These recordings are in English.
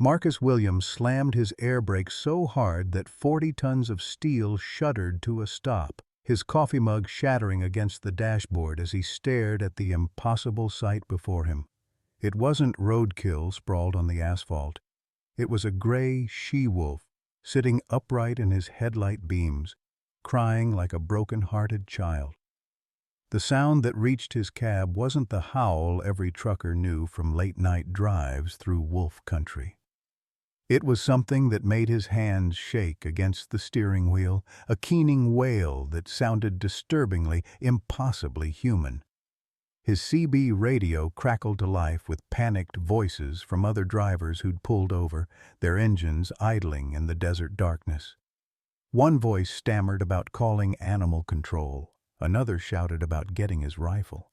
Marcus Williams slammed his air brakes so hard that 40 tons of steel shuddered to a stop, his coffee mug shattering against the dashboard as he stared at the impossible sight before him. It wasn't roadkill sprawled on the asphalt. It was a gray she-wolf, sitting upright in his headlight beams, crying like a broken-hearted child. The sound that reached his cab wasn't the howl every trucker knew from late-night drives through wolf country. It was something that made his hands shake against the steering wheel, a keening wail that sounded disturbingly, impossibly human. His CB radio crackled to life with panicked voices from other drivers who'd pulled over, their engines idling in the desert darkness. One voice stammered about calling animal control. Another shouted about getting his rifle.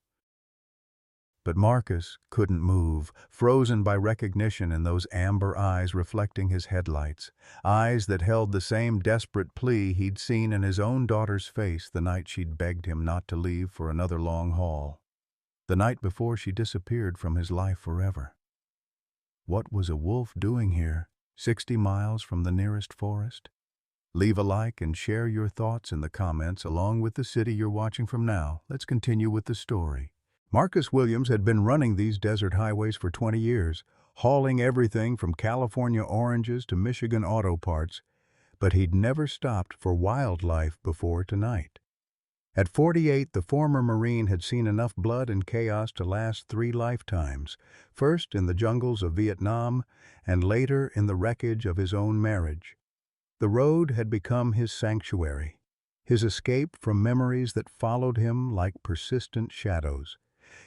But Marcus couldn't move, frozen by recognition in those amber eyes reflecting his headlights, eyes that held the same desperate plea he'd seen in his own daughter's face the night she'd begged him not to leave for another long haul, the night before she disappeared from his life forever. What was a wolf doing here, 60 miles from the nearest forest? Leave a like and share your thoughts in the comments along with the city you're watching from now. Let's continue with the story. Marcus Williams had been running these desert highways for 20 years, hauling everything from California oranges to Michigan auto parts, but he'd never stopped for wildlife before tonight. At 48, the former Marine had seen enough blood and chaos to last 3 lifetimes, first in the jungles of Vietnam and later in the wreckage of his own marriage. The road had become his sanctuary, his escape from memories that followed him like persistent shadows.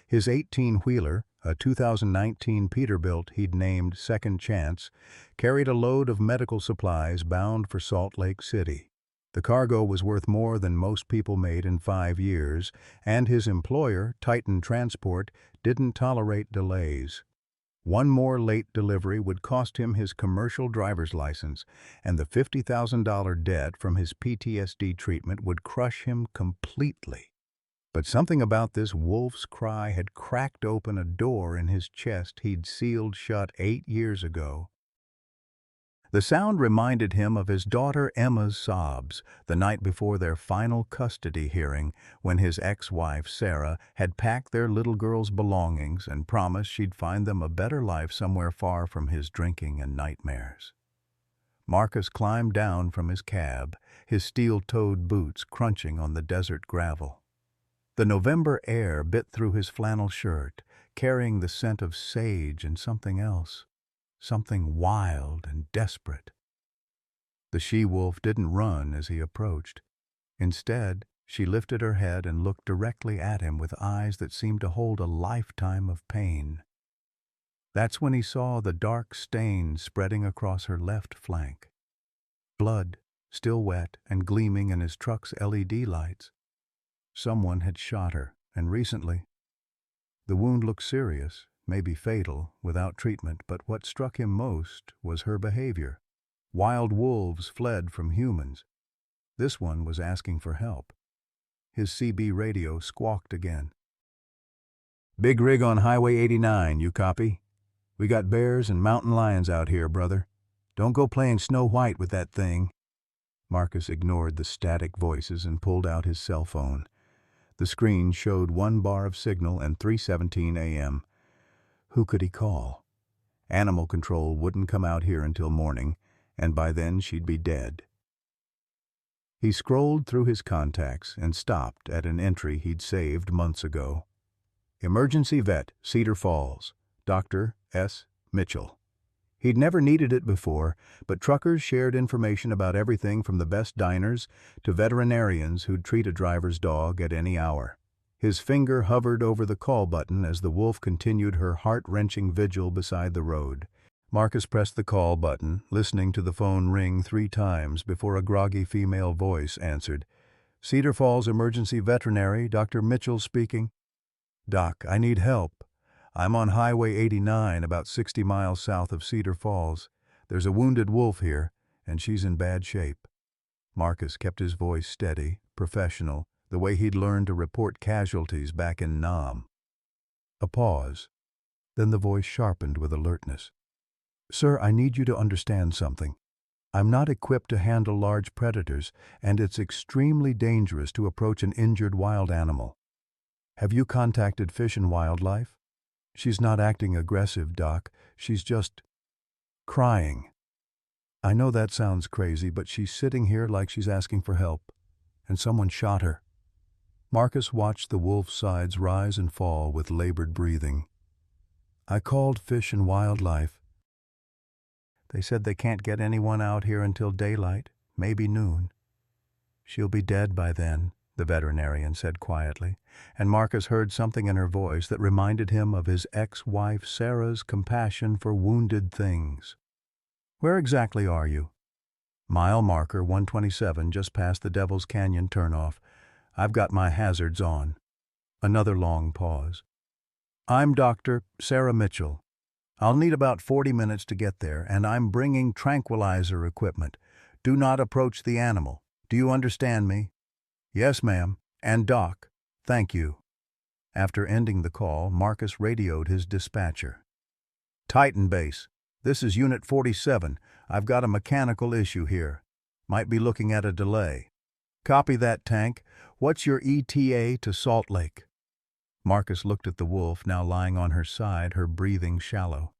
His 18-wheeler, a 2019 Peterbilt he'd named Second Chance, carried a load of medical supplies bound for Salt Lake City. The cargo was worth more than most people made in 5 years, and his employer, Titan Transport, didn't tolerate delays. One more late delivery would cost him his commercial driver's license, and the $50,000 debt from his PTSD treatment would crush him completely. But something about this wolf's cry had cracked open a door in his chest he'd sealed shut 8 years ago. The sound reminded him of his daughter Emma's sobs the night before their final custody hearing, when his ex-wife, Sarah, had packed their little girl's belongings and promised she'd find them a better life somewhere far from his drinking and nightmares. Marcus climbed down from his cab, his steel-toed boots crunching on the desert gravel. The November air bit through his flannel shirt, carrying the scent of sage and something else. Something wild and desperate. The she-wolf didn't run as he approached. Instead, she lifted her head and looked directly at him with eyes that seemed to hold a lifetime of pain. That's when he saw the dark stain spreading across her left flank. Blood, still wet and gleaming in his truck's LED lights. Someone had shot her, and recently. The wound looked serious, maybe fatal, without treatment, but what struck him most was her behavior. Wild wolves fled from humans. This one was asking for help. His CB radio squawked again. "Big rig on Highway 89, you copy? We got bears and mountain lions out here, brother. Don't go playing Snow White with that thing." Marcus ignored the static voices and pulled out his cell phone. The screen showed 1 bar of signal and 3:17 a.m. Who could he call? Animal control wouldn't come out here until morning, and by then she'd be dead. He scrolled through his contacts and stopped at an entry he'd saved months ago. Emergency Vet, Cedar Falls, Dr. S. Mitchell. He'd never needed it before, but truckers shared information about everything from the best diners to veterinarians who'd treat a driver's dog at any hour. His finger hovered over the call button as the wolf continued her heart-wrenching vigil beside the road. Marcus pressed the call button, listening to the phone ring 3 times before a groggy female voice answered. "Cedar Falls Emergency Veterinary, Dr. Mitchell speaking." "Doc, I need help. I'm on Highway 89, about 60 miles south of Cedar Falls. There's a wounded wolf here, and she's in bad shape." Marcus kept his voice steady, professional, the way he'd learned to report casualties back in Nam. A pause. Then the voice sharpened with alertness. Sir, I need you to understand something. I'm not equipped to handle large predators, and it's extremely dangerous to approach an injured wild animal. Have you contacted Fish and Wildlife? She's not acting aggressive, Doc. She's just crying. I know that sounds crazy, but she's sitting here like she's asking for help, and someone shot her. Marcus watched the wolf's sides rise and fall with labored breathing. I called Fish and Wildlife. They said they can't get anyone out here until daylight, maybe noon. She'll be dead by then, the veterinarian said quietly, and Marcus heard something in her voice that reminded him of his ex-wife Sarah's compassion for wounded things. Where exactly are you? Mile marker 127, just past the Devil's Canyon turnoff. I've got my hazards on. Another long pause. I'm Dr. Sarah Mitchell. I'll need about 40 minutes to get there, and I'm bringing tranquilizer equipment. Do not approach the animal. Do you understand me? Yes, ma'am. And Doc, thank you. After ending the call, Marcus radioed his dispatcher. Titan Base, this is Unit 47. I've got a mechanical issue here. Might be looking at a delay. Copy that, Tank. What's your ETA to Salt Lake? Marcus looked at the wolf, now lying on her side, her breathing shallow.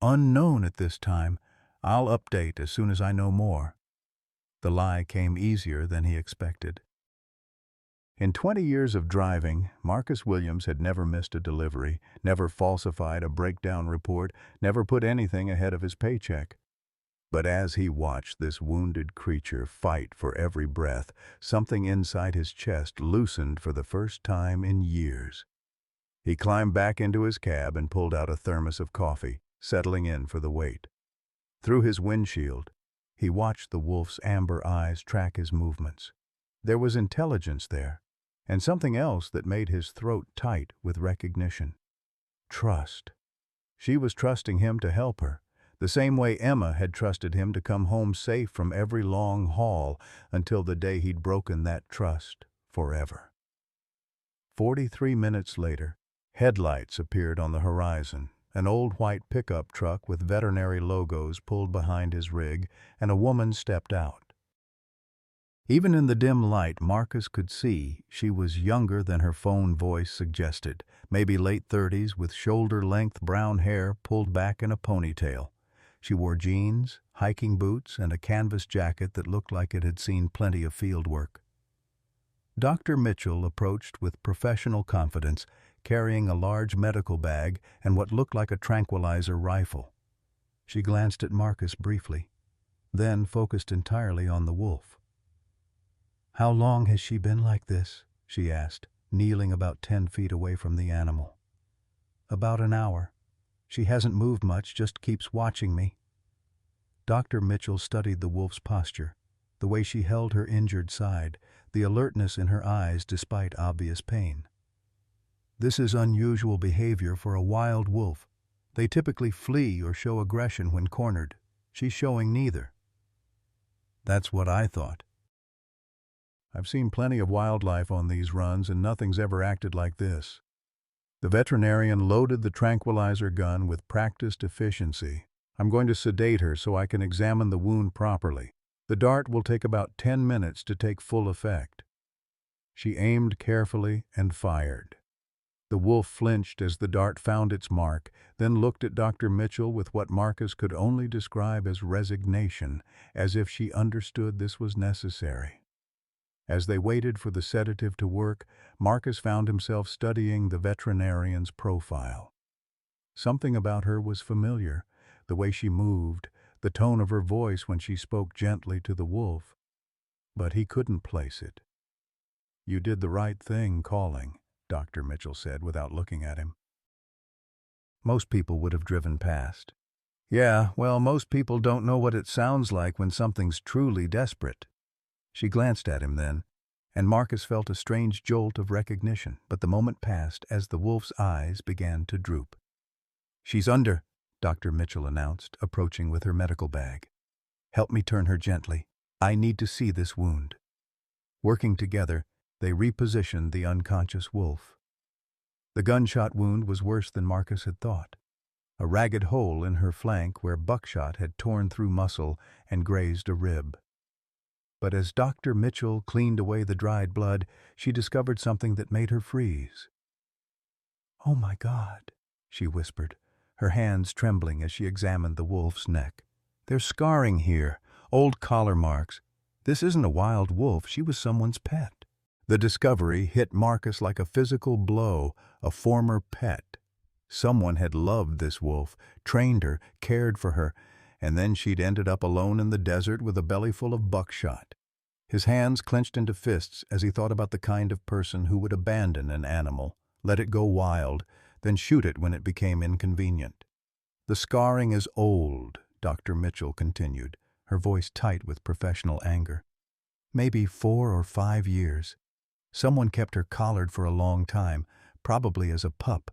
Unknown at this time. I'll update as soon as I know more. The lie came easier than he expected. In 20 years of driving, Marcus Williams had never missed a delivery, never falsified a breakdown report, never put anything ahead of his paycheck. But as he watched this wounded creature fight for every breath, something inside his chest loosened for the first time in years. He climbed back into his cab and pulled out a thermos of coffee, settling in for the wait. Through his windshield, he watched the wolf's amber eyes track his movements. There was intelligence there, and something else that made his throat tight with recognition. Trust. She was trusting him to help her, the same way Emma had trusted him to come home safe from every long haul until the day he'd broken that trust forever. 43 minutes later, headlights appeared on the horizon. An old white pickup truck with veterinary logos pulled behind his rig, and a woman stepped out. Even in the dim light, Marcus could see she was younger than her phone voice suggested, maybe late 30s with shoulder-length brown hair pulled back in a ponytail. She wore jeans, hiking boots, and a canvas jacket that looked like it had seen plenty of field work. Dr. Mitchell approached with professional confidence, carrying a large medical bag and what looked like a tranquilizer rifle. She glanced at Marcus briefly, then focused entirely on the wolf. "How long has she been like this?" she asked, kneeling about 10 feet away from the animal. "About an hour. She hasn't moved much, just keeps watching me." Dr. Mitchell studied the wolf's posture, the way she held her injured side, the alertness in her eyes despite obvious pain. "This is unusual behavior for a wild wolf. They typically flee or show aggression when cornered. She's showing neither." "That's what I thought. I've seen plenty of wildlife on these runs, and nothing's ever acted like this." The veterinarian loaded the tranquilizer gun with practiced efficiency. "I'm going to sedate her so I can examine the wound properly. The dart will take about 10 minutes to take full effect." She aimed carefully and fired. The wolf flinched as the dart found its mark, then looked at Dr. Mitchell with what Marcus could only describe as resignation, as if she understood this was necessary. As they waited for the sedative to work, Marcus found himself studying the veterinarian's profile. Something about her was familiar, the way she moved, the tone of her voice when she spoke gently to the wolf. But he couldn't place it. "You did the right thing calling," Dr. Mitchell said without looking at him. Most people would have driven past. "Yeah, well, most people don't know what it sounds like when something's truly desperate." She glanced at him then, and Marcus felt a strange jolt of recognition, but the moment passed as the wolf's eyes began to droop. "She's under," Dr. Mitchell announced, approaching with her medical bag. "Help me turn her gently. I need to see this wound." Working together, they repositioned the unconscious wolf. The gunshot wound was worse than Marcus had thought. a ragged hole in her flank where buckshot had torn through muscle and grazed a rib. But as Dr. Mitchell cleaned away the dried blood, she discovered something that made her freeze. "Oh my God," she whispered, her hands trembling as she examined the wolf's neck. "There's scarring here, old collar marks. This isn't a wild wolf, she was someone's pet." The discovery hit Marcus like a physical blow, a former pet. Someone had loved this wolf, trained her, cared for her, and then she'd ended up alone in the desert with a belly full of buckshot. His hands clenched into fists as he thought about the kind of person who would abandon an animal, let it go wild, then shoot it when it became inconvenient. "The scarring is old," Dr. Mitchell continued, her voice tight with professional anger. "Maybe 4 or 5 years. Someone kept her collared for a long time, probably as a pup."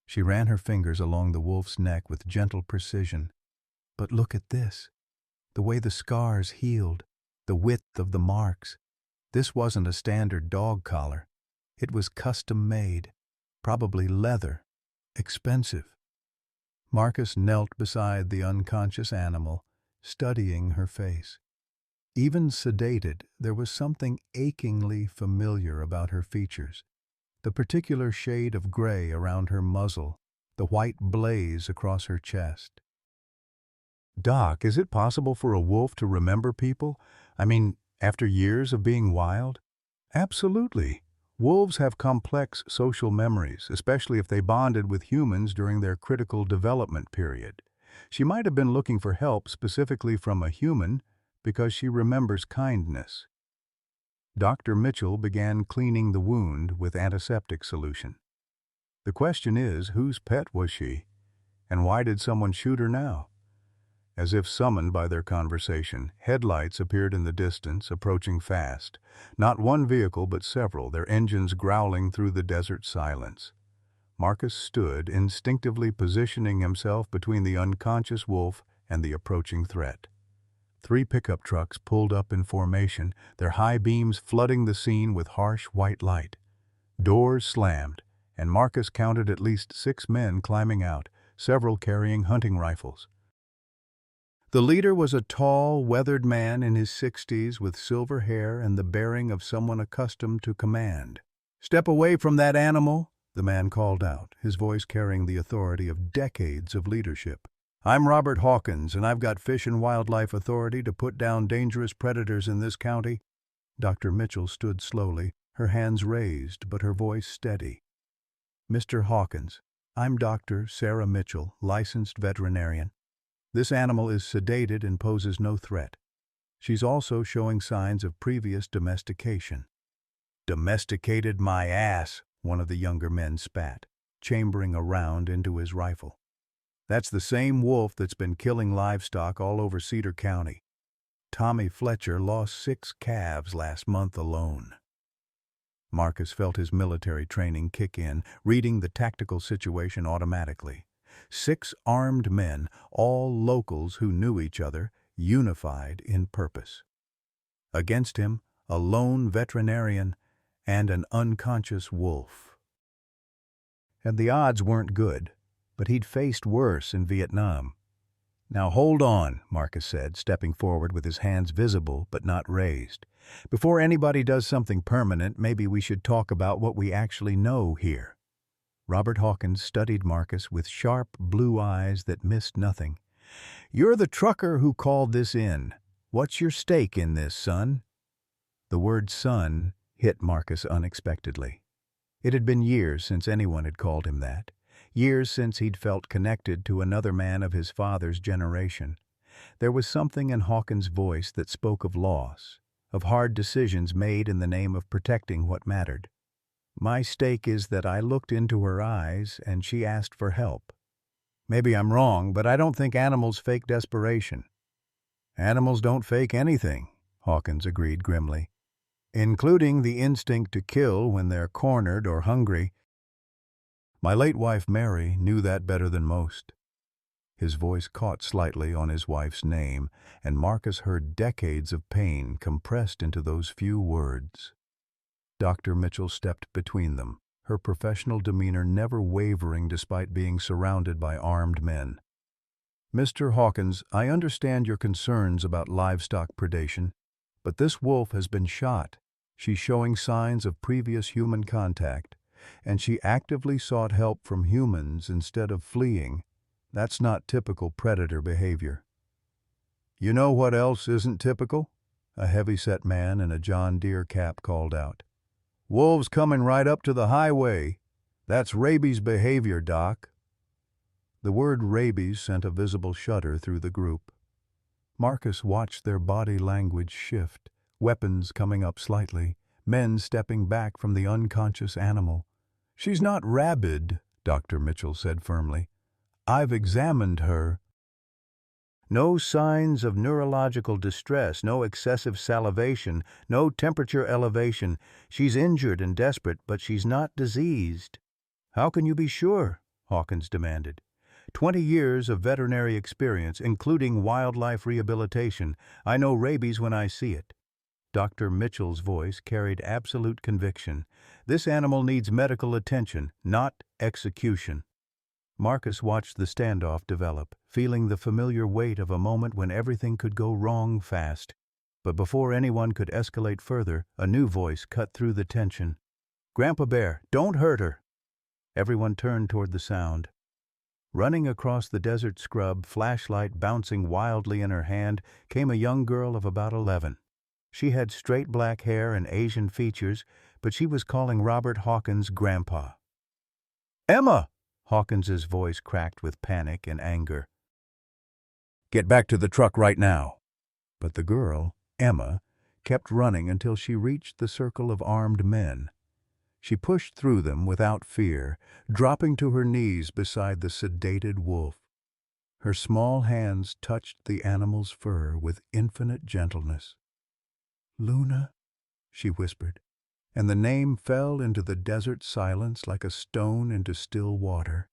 She ran her fingers along the wolf's neck with gentle precision. "But look at this. The way the scars healed, the width of the marks. This wasn't a standard dog collar. It was custom made, probably leather, expensive." Marcus knelt beside the unconscious animal, studying her face. Even sedated, there was something achingly familiar about her features. The particular shade of gray around her muzzle, the white blaze across her chest. "Doc, is it possible for a wolf to remember people? I mean, after years of being wild?" "Absolutely. Wolves have complex social memories, especially if they bonded with humans during their critical development period. She might have been looking for help specifically from a human because she remembers kindness." Dr. Mitchell began cleaning the wound with antiseptic solution. "The question is, whose pet was she? And why did someone shoot her now?" As if summoned by their conversation, headlights appeared in the distance, approaching fast. Not one vehicle, but several, their engines growling through the desert silence. Marcus stood, instinctively positioning himself between the unconscious wolf and the approaching threat. 3 pickup trucks pulled up in formation, their high beams flooding the scene with harsh white light. Doors slammed, and Marcus counted at least 6 men climbing out, several carrying hunting rifles. The leader was a tall, weathered man in his 60s with silver hair and the bearing of someone accustomed to command. "Step away from that animal," the man called out, his voice carrying the authority of decades of leadership. "I'm Robert Hawkins, and I've got Fish and Wildlife Authority to put down dangerous predators in this county." Dr. Mitchell stood slowly, her hands raised, but her voice steady. "Mr. Hawkins, I'm Dr. Sarah Mitchell, licensed veterinarian. This animal is sedated and poses no threat. She's also showing signs of previous domestication." "Domesticated my ass," one of the younger men spat, chambering a round into his rifle. "That's the same wolf that's been killing livestock all over Cedar County. Tommy Fletcher lost 6 calves last month alone." Marcus felt his military training kick in, reading the tactical situation automatically. 6 armed men, all locals who knew each other, unified in purpose. Against him, a lone veterinarian and an unconscious wolf. And the odds weren't good, but he'd faced worse in Vietnam. "Now hold on," Marcus said, stepping forward with his hands visible but not raised. "Before anybody does something permanent, maybe we should talk about what we actually know here." Robert Hawkins studied Marcus with sharp blue eyes that missed nothing. "You're the trucker who called this in. What's your stake in this, son?" The word son hit Marcus unexpectedly. It had been years since anyone had called him that. Years since he'd felt connected to another man of his father's generation. There was something in Hawkins' voice that spoke of loss, of hard decisions made in the name of protecting what mattered. "My stake is that I looked into her eyes and she asked for help. Maybe I'm wrong, but I don't think animals fake desperation." "Animals don't fake anything," Hawkins agreed grimly, "including the instinct to kill when they're cornered or hungry. My late wife Mary knew that better than most." His voice caught slightly on his wife's name, and Marcus heard decades of pain compressed into those few words. Dr. Mitchell stepped between them, her professional demeanor never wavering despite being surrounded by armed men. "Mr. Hawkins, I understand your concerns about livestock predation, but this wolf has been shot. She's showing signs of previous human contact, and she actively sought help from humans instead of fleeing. That's not typical predator behavior." "You know what else isn't typical?" a heavy-set man in a John Deere cap called out. "Wolves coming right up to the highway. That's rabies behavior, Doc." The word rabies sent a visible shudder through the group. Marcus watched their body language shift, weapons coming up slightly, men stepping back from the unconscious animal. "She's not rabid," Dr. Mitchell said firmly. "I've examined her. No signs of neurological distress, no excessive salivation, no temperature elevation. She's injured and desperate, but she's not diseased." "How can you be sure?" Hawkins demanded. 20 years of veterinary experience, including wildlife rehabilitation. I know rabies when I see it." Dr. Mitchell's voice carried absolute conviction. "This animal needs medical attention, not execution." Marcus watched the standoff develop, feeling the familiar weight of a moment when everything could go wrong fast. But before anyone could escalate further, a new voice cut through the tension. "Grandpa Bear, don't hurt her!" Everyone turned toward the sound. Running across the desert scrub, flashlight bouncing wildly in her hand, came a young girl of about 11. She had straight black hair and Asian features, but she was calling Robert Hawkins Grandpa. "Emma!" Hawkins's voice cracked with panic and anger. "Get back to the truck right now." But the girl, Emma, kept running until she reached the circle of armed men. She pushed through them without fear, dropping to her knees beside the sedated wolf. Her small hands touched the animal's fur with infinite gentleness. "Luna," she whispered, and the name fell into the desert silence like a stone into still water.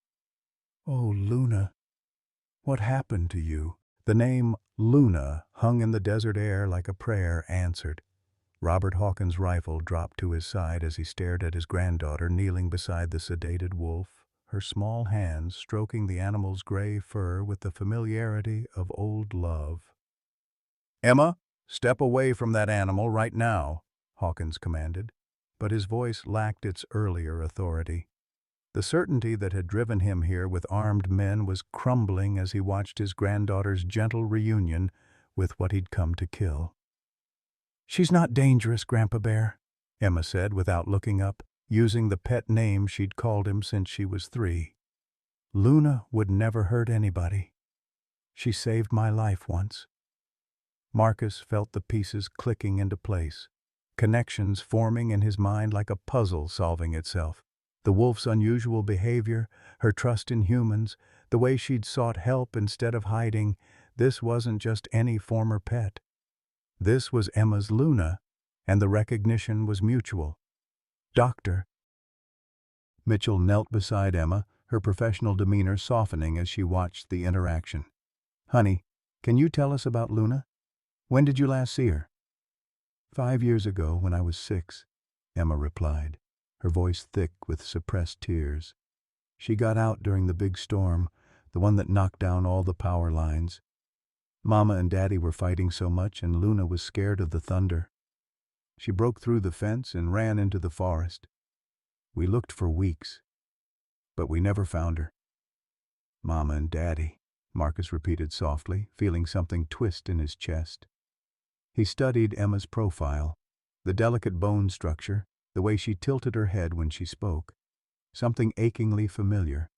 "Oh, Luna, what happened to you?" The name Luna hung in the desert air like a prayer answered. Robert Hawkins' rifle dropped to his side as he stared at his granddaughter kneeling beside the sedated wolf, her small hands stroking the animal's gray fur with the familiarity of old love. "Emma, step away from that animal right now," Hawkins commanded, but his voice lacked its earlier authority. The certainty that had driven him here with armed men was crumbling as he watched his granddaughter's gentle reunion with what he'd come to kill. "She's not dangerous, Grandpa Bear," Emma said without looking up, using the pet name she'd called him since she was 3. "Luna would never hurt anybody. She saved my life once." Marcus felt the pieces clicking into place, connections forming in his mind like a puzzle solving itself. The wolf's unusual behavior, her trust in humans, the way she'd sought help instead of hiding, this wasn't just any former pet. This was Emma's Luna, and the recognition was mutual. "Doctor." Mitchell knelt beside Emma, her professional demeanor softening as she watched the interaction. "Honey, can you tell us about Luna? When did you last see her?" "5 years ago, when I was 6, Emma replied, her voice thick with suppressed tears. "She got out during the big storm, the one that knocked down all the power lines. Mama and Daddy were fighting so much, and Luna was scared of the thunder. She broke through the fence and ran into the forest. We looked for weeks, but we never found her." "Mama and Daddy," Marcus repeated softly, feeling something twist in his chest. He studied Emma's profile, the delicate bone structure, the way she tilted her head when she spoke. Something achingly familiar.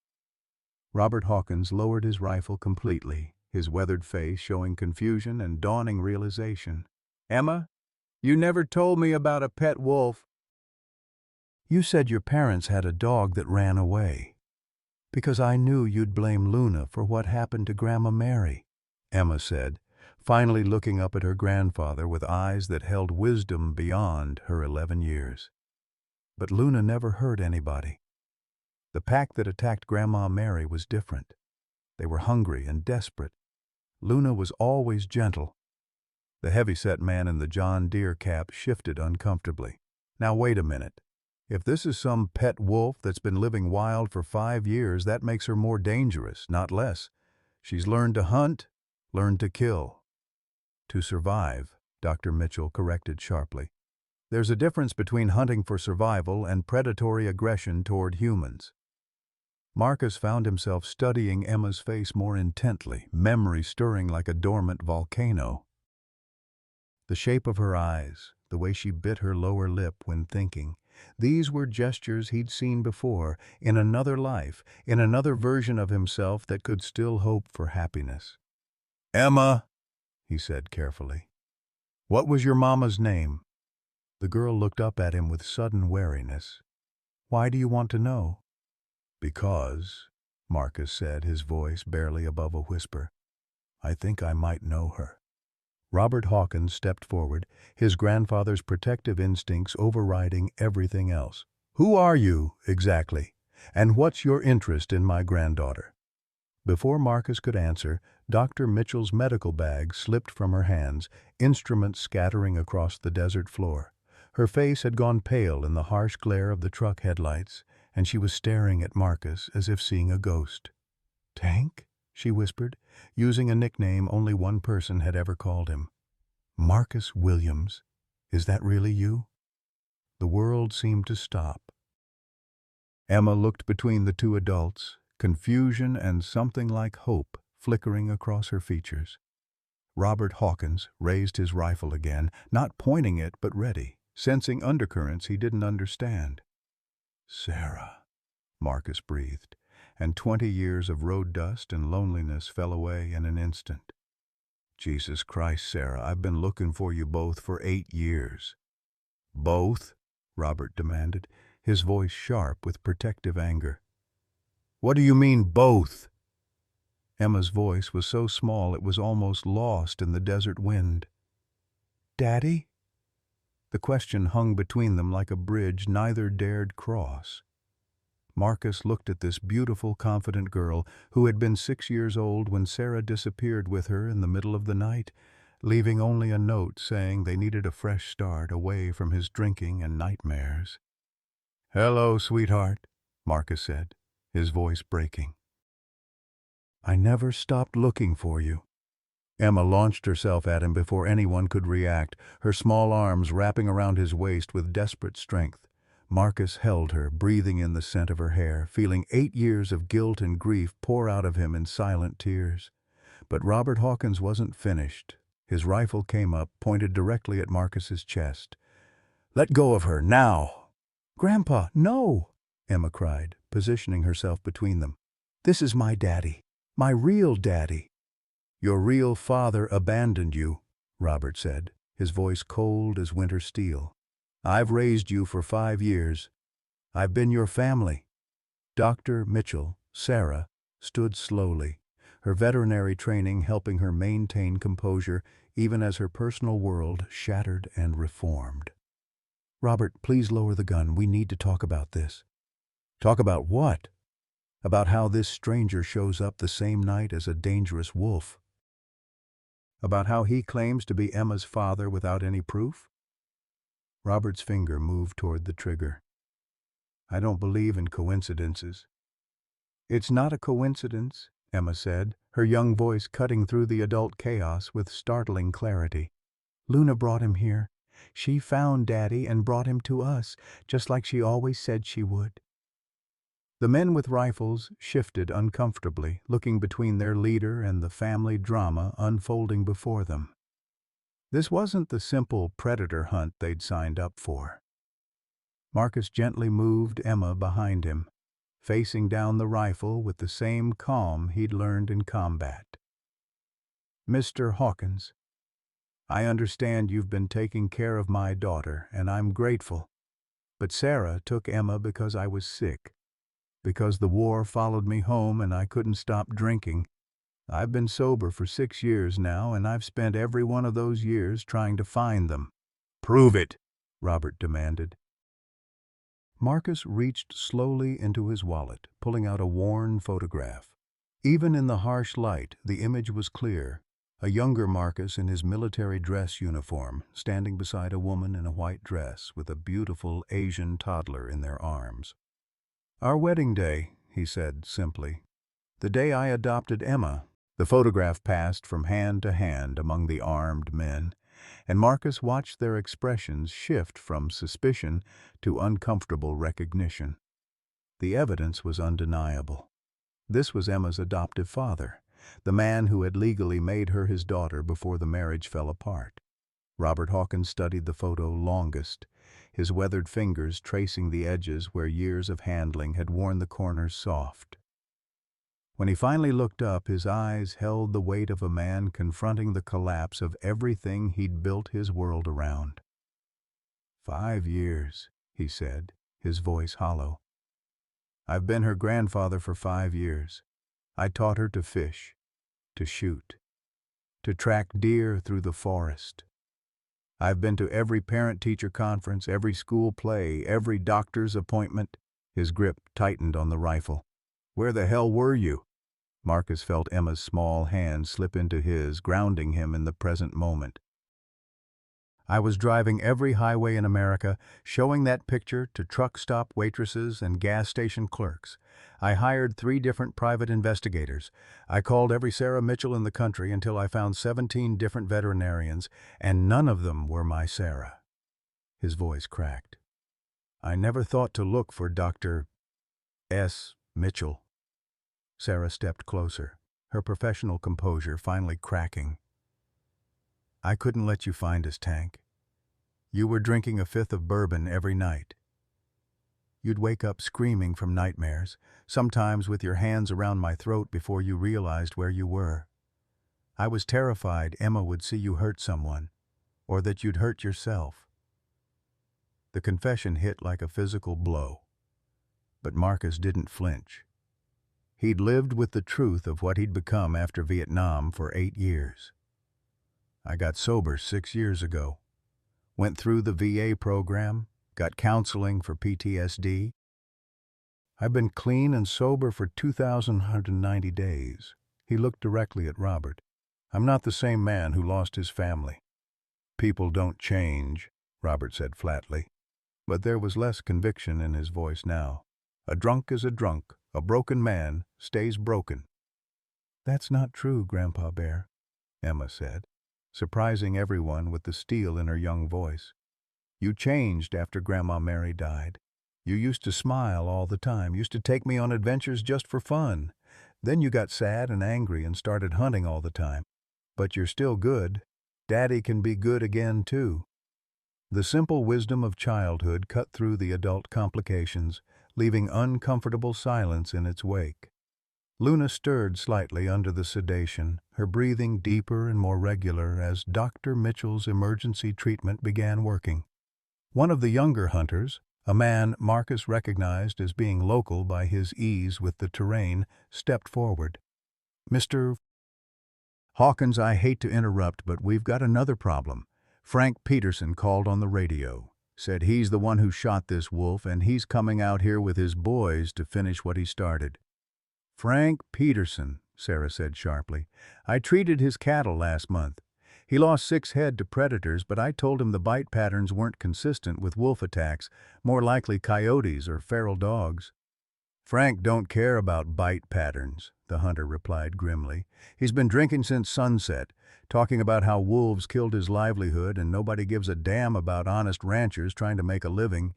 Robert Hawkins lowered his rifle completely, his weathered face showing confusion and dawning realization. "Emma, you never told me about a pet wolf." "You said your parents had a dog that ran away. Because I knew you'd blame Luna for what happened to Grandma Mary," Emma said, finally looking up at her grandfather with eyes that held wisdom beyond her 11 years. "But Luna never hurt anybody. The pack that attacked Grandma Mary was different. They were hungry and desperate. Luna was always gentle." The heavy-set man in the John Deere cap shifted uncomfortably. "Now wait a minute." If this is some pet wolf that's been living wild for 5 years, that makes her more dangerous, not less. She's learned to hunt, learned to kill. To survive, Dr. Mitchell corrected sharply. There's a difference between hunting for survival and predatory aggression toward humans. Marcus found himself studying Emma's face more intently, memory stirring like a dormant volcano. The shape of her eyes, the way she bit her lower lip when thinking, these were gestures he'd seen before, in another life, in another version of himself that could still hope for happiness. "Emma," he said carefully, "what was your mama's name?" The girl looked up at him with sudden wariness. "Why do you want to know?" "Because," Marcus said, his voice barely above a whisper, "I think I might know her." Robert Hawkins stepped forward, his grandfather's protective instincts overriding everything else. "Who are you, exactly? And what's your interest in my granddaughter?" Before Marcus could answer, Dr. Mitchell's medical bag slipped from her hands, instruments scattering across the desert floor. Her face had gone pale in the harsh glare of the truck headlights, and she was staring at Marcus as if seeing a ghost. "Tank?" she whispered, using a nickname only one person had ever called him. "Marcus Williams. Is that really you?" The world seemed to stop. Emma looked between the two adults, confusion and something like hope flickering across her features. Robert Hawkins raised his rifle again, not pointing it but ready, sensing undercurrents he didn't understand. "Sarah," Marcus breathed, and 20 years of road dust and loneliness fell away in an instant. "Jesus Christ, Sarah, I've been looking for you both for 8 years. "Both?" Robert demanded, his voice sharp with protective anger. "What do you mean, both?" Emma's voice was so small it was almost lost in the desert wind. "Daddy?" The question hung between them like a bridge neither dared cross. Marcus looked at this beautiful, confident girl who had been 6 years old when Sarah disappeared with her in the middle of the night, leaving only a note saying they needed a fresh start away from his drinking and nightmares. "Hello, sweetheart," Marcus said, his voice breaking. "I never stopped looking for you." Emma launched herself at him before anyone could react, her small arms wrapping around his waist with desperate strength. Marcus held her, breathing in the scent of her hair, feeling 8 years of guilt and grief pour out of him in silent tears. But Robert Hawkins wasn't finished. His rifle came up, pointed directly at Marcus's chest. "Let go of her, now!" "Grandpa, no!" Emma cried, positioning herself between them. "This is my daddy, my real daddy." "Your real father abandoned you," Robert said, his voice cold as winter steel. "I've raised you for 5 years. I've been your family." Dr. Mitchell, Sarah, stood slowly, her veterinary training helping her maintain composure even as her personal world shattered and reformed. "Robert, please lower the gun. We need to talk about this." "Talk about what?" "About how this stranger shows up the same night as a dangerous wolf. About how he claims to be Emma's father without any proof." Robert's finger moved toward the trigger. "I don't believe in coincidences." "It's not a coincidence," Emma said, her young voice cutting through the adult chaos with startling clarity. "Luna brought him here. She found Daddy and brought him to us, just like she always said she would." The men with rifles shifted uncomfortably, looking between their leader and the family drama unfolding before them. This wasn't the simple predator hunt they'd signed up for. Marcus gently moved Emma behind him, facing down the rifle with the same calm he'd learned in combat. "Mr. Hawkins, I understand you've been taking care of my daughter, and I'm grateful. But Sarah took Emma because I was sick, because the war followed me home and I couldn't stop drinking. I've been sober for 6 years now, and I've spent every one of those years trying to find them." "Prove it," Robert demanded. Marcus reached slowly into his wallet, pulling out a worn photograph. Even in the harsh light, the image was clear, A younger Marcus in his military dress uniform, standing beside a woman in a white dress with a beautiful Asian toddler in their arms. "Our wedding day," he said simply. "The day I adopted Emma." The photograph passed from hand to hand among the armed men, and Marcus watched their expressions shift from suspicion to uncomfortable recognition. The evidence was undeniable. This was Emma's adoptive father, the man who had legally made her his daughter before the marriage fell apart. Robert Hawkins studied the photo longest, his weathered fingers tracing the edges where years of handling had worn the corners soft. When he finally looked up, his eyes held the weight of a man confronting the collapse of everything he'd built his world around. 5 years, he said, his voice hollow. "I've been her grandfather for 5 years. I taught her to fish, to shoot, to track deer through the forest. I've been to every parent-teacher conference, every school play, every doctor's appointment." His grip tightened on the rifle. "Where the hell were you?" Marcus felt Emma's small hand slip into his, grounding him in the present moment. "I was driving every highway in America, showing that picture to truck stop waitresses and gas station clerks. I hired 3 different private investigators. I called every Sarah Mitchell in the country until I found 17 different veterinarians, and none of them were my Sarah." His voice cracked. "I never thought to look for Dr. S. Mitchell." Sarah stepped closer, her professional composure finally cracking. "I couldn't let you find us, Tank. You were drinking a 5th of bourbon every night. You'd wake up screaming from nightmares, sometimes with your hands around my throat before you realized where you were. I was terrified Emma would see you hurt someone, or that you'd hurt yourself." The confession hit like a physical blow, but Marcus didn't flinch. He'd lived with the truth of what he'd become after Vietnam for 8 years. "I got sober 6 years ago. Went through the VA program, got counseling for PTSD. I've been clean and sober for 2,190 days. He looked directly at Robert. "I'm not the same man who lost his family." "People don't change," Robert said flatly. But there was less conviction in his voice now. "A drunk is a drunk. A broken man stays broken." "That's not true, Grandpa Bear," Emma said, surprising everyone with the steel in her young voice. "You changed after Grandma Mary died. You used to smile all the time, used to take me on adventures just for fun. Then you got sad and angry and started hunting all the time. But you're still good. Daddy can be good again, too." The simple wisdom of childhood cut through the adult complications, leaving uncomfortable silence in its wake. Luna stirred slightly under the sedation, her breathing deeper and more regular as Dr. Mitchell's emergency treatment began working. One of the younger hunters, a man Marcus recognized as being local by his ease with the terrain, stepped forward. "Mr. Hawkins, I hate to interrupt, but we've got another problem. Frank Peterson called on the radio. Said he's the one who shot this wolf, and he's coming out here with his boys to finish what he started." "Frank Peterson," Sarah said sharply. "I treated his cattle last month. He lost 6 head to predators, but I told him the bite patterns weren't consistent with wolf attacks, more likely coyotes or feral dogs." "Frank don't care about bite patterns," the hunter replied grimly. "He's been drinking since sunset, talking about how wolves killed his livelihood and nobody gives a damn about honest ranchers trying to make a living."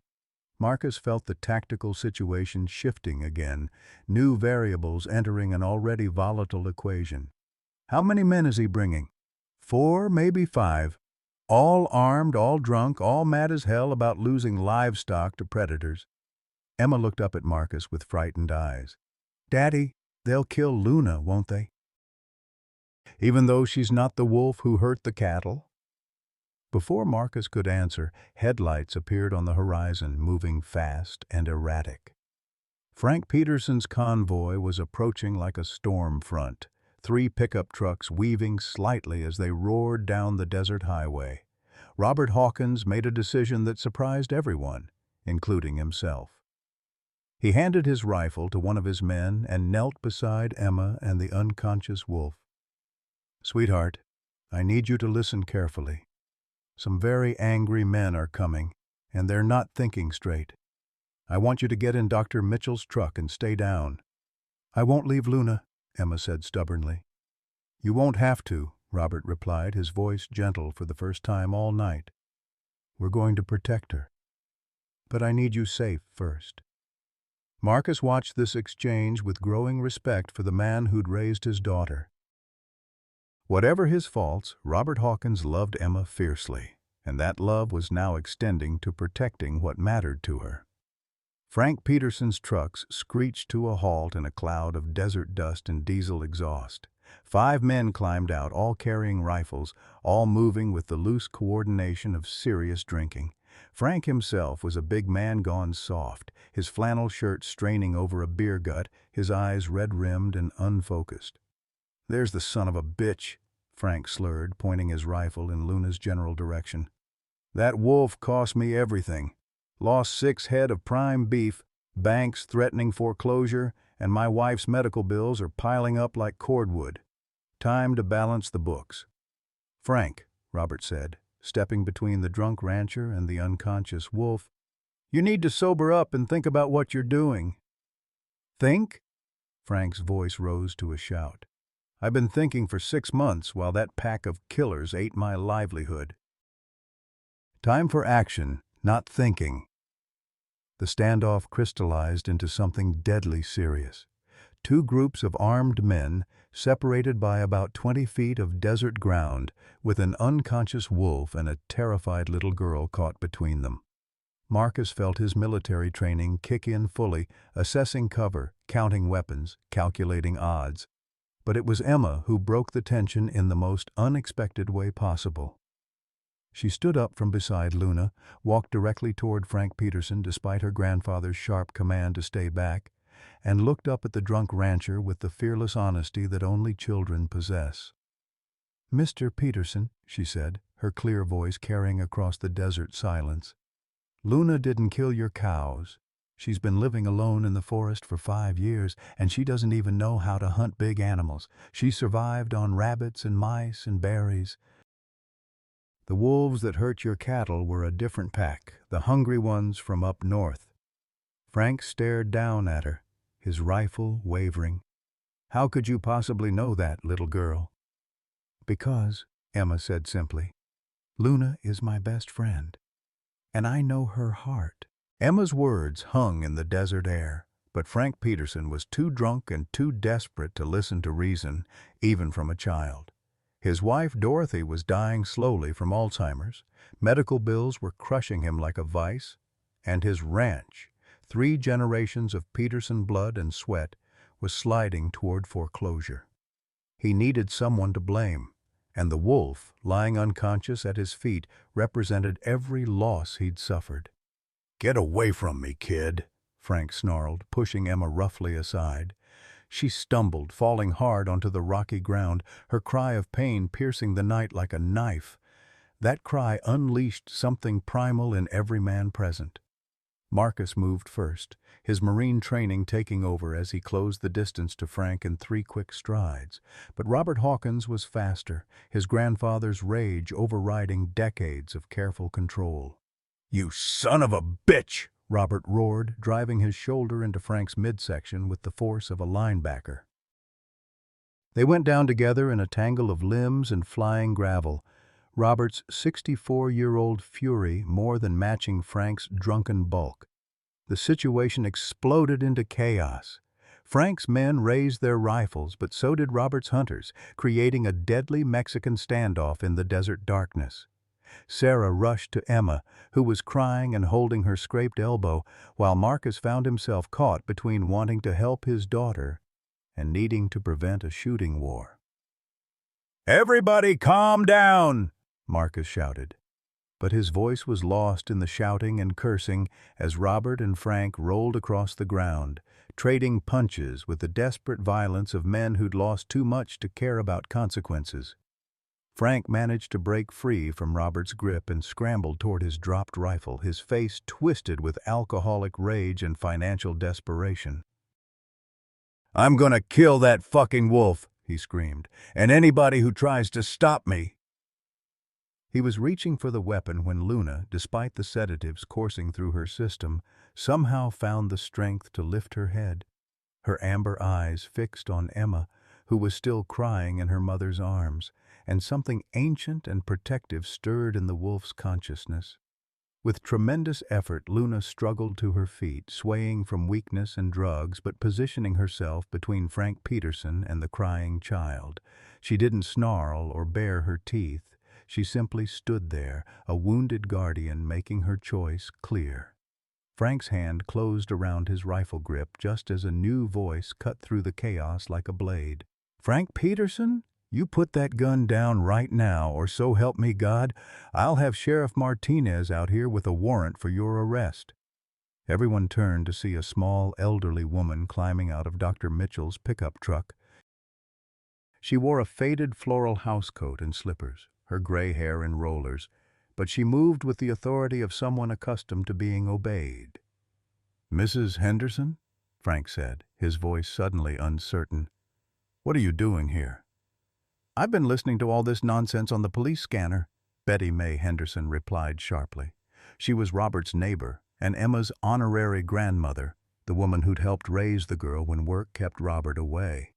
Marcus felt the tactical situation shifting again, new variables entering an already volatile equation. "How many men is he bringing?" 4, maybe 5. All armed, all drunk, all mad as hell about losing livestock to predators." Emma looked up at Marcus with frightened eyes. "Daddy, they'll kill Luna, won't they? Even though she's not the wolf who hurt the cattle?" Before Marcus could answer, headlights appeared on the horizon, moving fast and erratic. Frank Peterson's convoy was approaching like a storm front, 3 pickup trucks weaving slightly as they roared down the desert highway. Robert Hawkins made a decision that surprised everyone, including himself. He handed his rifle to one of his men and knelt beside Emma and the unconscious wolf. "Sweetheart," I need you to listen carefully. Some very angry men are coming, and they're not thinking straight. I want you to get in Dr. Mitchell's truck and stay down." "I won't leave Luna," Emma said stubbornly. "You won't have to," Robert replied, his voice gentle for the first time all night. "We're going to protect her. But I need you safe first." Marcus watched this exchange with growing respect for the man who'd raised his daughter. Whatever his faults, Robert Hawkins loved Emma fiercely, and that love was now extending to protecting what mattered to her. Frank Peterson's trucks screeched to a halt in a cloud of desert dust and diesel exhaust. 5 men climbed out, all carrying rifles, all moving with the loose coordination of serious drinking. Frank himself was a big man gone soft, his flannel shirt straining over a beer gut, his eyes red-rimmed and unfocused. "There's the son of a bitch," Frank slurred, pointing his rifle in Luna's general direction. "That wolf cost me everything. Lost 6 head of prime beef, banks threatening foreclosure, and my wife's medical bills are piling up like cordwood. Time to balance the books." "Frank," Robert said, stepping between the drunk rancher and the unconscious wolf, "you need to sober up and think about what you're doing." "Think?" Frank's voice rose to a shout. "I've been thinking for 6 months while that pack of killers ate my livelihood." Time for action, not thinking. The standoff crystallized into something deadly serious. 2 groups of armed men, separated by about 20 feet of desert ground, with an unconscious wolf and a terrified little girl caught between them. Marcus felt his military training kick in fully, assessing cover, counting weapons, calculating odds. But it was Emma who broke the tension in the most unexpected way possible. She stood up from beside Luna, walked directly toward Frank Peterson despite her grandfather's sharp command to stay back, and looked up at the drunk rancher with the fearless honesty that only children possess. "Mr. Peterson," she said, her clear voice carrying across the desert silence, "Luna didn't kill your cows. She's been living alone in the forest for 5 years, and she doesn't even know how to hunt big animals. She survived on rabbits and mice and berries. The wolves that hurt your cattle were a different pack, the hungry ones from up north." Frank stared down at her, his rifle wavering. "How could you possibly know that, little girl?" "Because," Emma said simply, "Luna is my best friend, and I know her heart." Emma's words hung in the desert air, but Frank Peterson was too drunk and too desperate to listen to reason, even from a child. His wife Dorothy was dying slowly from Alzheimer's, medical bills were crushing him like a vice, and his ranch, 3 generations of Peterson blood and sweat, was sliding toward foreclosure. He needed someone to blame, and the wolf, lying unconscious at his feet, represented every loss he'd suffered. "Get away from me, kid," Frank snarled, pushing Emma roughly aside. She stumbled, falling hard onto the rocky ground, her cry of pain piercing the night like a knife. That cry unleashed something primal in every man present. Marcus moved first, his Marine training taking over as he closed the distance to Frank in 3 quick strides. But Robert Hawkins was faster, his grandfather's rage overriding decades of careful control. "You son of a bitch!" Robert roared, driving his shoulder into Frank's midsection with the force of a linebacker. They went down together in a tangle of limbs and flying gravel, Robert's 64-year-old fury more than matching Frank's drunken bulk. The situation exploded into chaos. Frank's men raised their rifles, but so did Robert's hunters, creating a deadly Mexican standoff in the desert darkness. Sarah rushed to Emma, who was crying and holding her scraped elbow, while Marcus found himself caught between wanting to help his daughter and needing to prevent a shooting war. "Everybody calm down!" Marcus shouted. But his voice was lost in the shouting and cursing as Robert and Frank rolled across the ground, trading punches with the desperate violence of men who'd lost too much to care about consequences. Frank managed to break free from Robert's grip and scrambled toward his dropped rifle, his face twisted with alcoholic rage and financial desperation. "I'm gonna kill that fucking wolf," he screamed, "and anybody who tries to stop me." He was reaching for the weapon when Luna, despite the sedatives coursing through her system, somehow found the strength to lift her head, her amber eyes fixed on Emma, who was still crying in her mother's arms, and something ancient and protective stirred in the wolf's consciousness. With tremendous effort, Luna struggled to her feet, swaying from weakness and drugs but positioning herself between Frank Peterson and the crying child. She didn't snarl or bare her teeth. She simply stood there, a wounded guardian making her choice clear. Frank's hand closed around his rifle grip just as a new voice cut through the chaos like a blade. "Frank Peterson? You put that gun down right now, or so help me God, I'll have Sheriff Martinez out here with a warrant for your arrest." Everyone turned to see a small, elderly woman climbing out of Dr. Mitchell's pickup truck. She wore a faded floral housecoat and slippers, her gray hair in rollers, but she moved with the authority of someone accustomed to being obeyed. "Mrs. Henderson?" Frank said, his voice suddenly uncertain. "What are you doing here?" "I've been listening to all this nonsense on the police scanner," Betty May Henderson replied sharply. She was Robert's neighbor and Emma's honorary grandmother, the woman who'd helped raise the girl when work kept Robert away.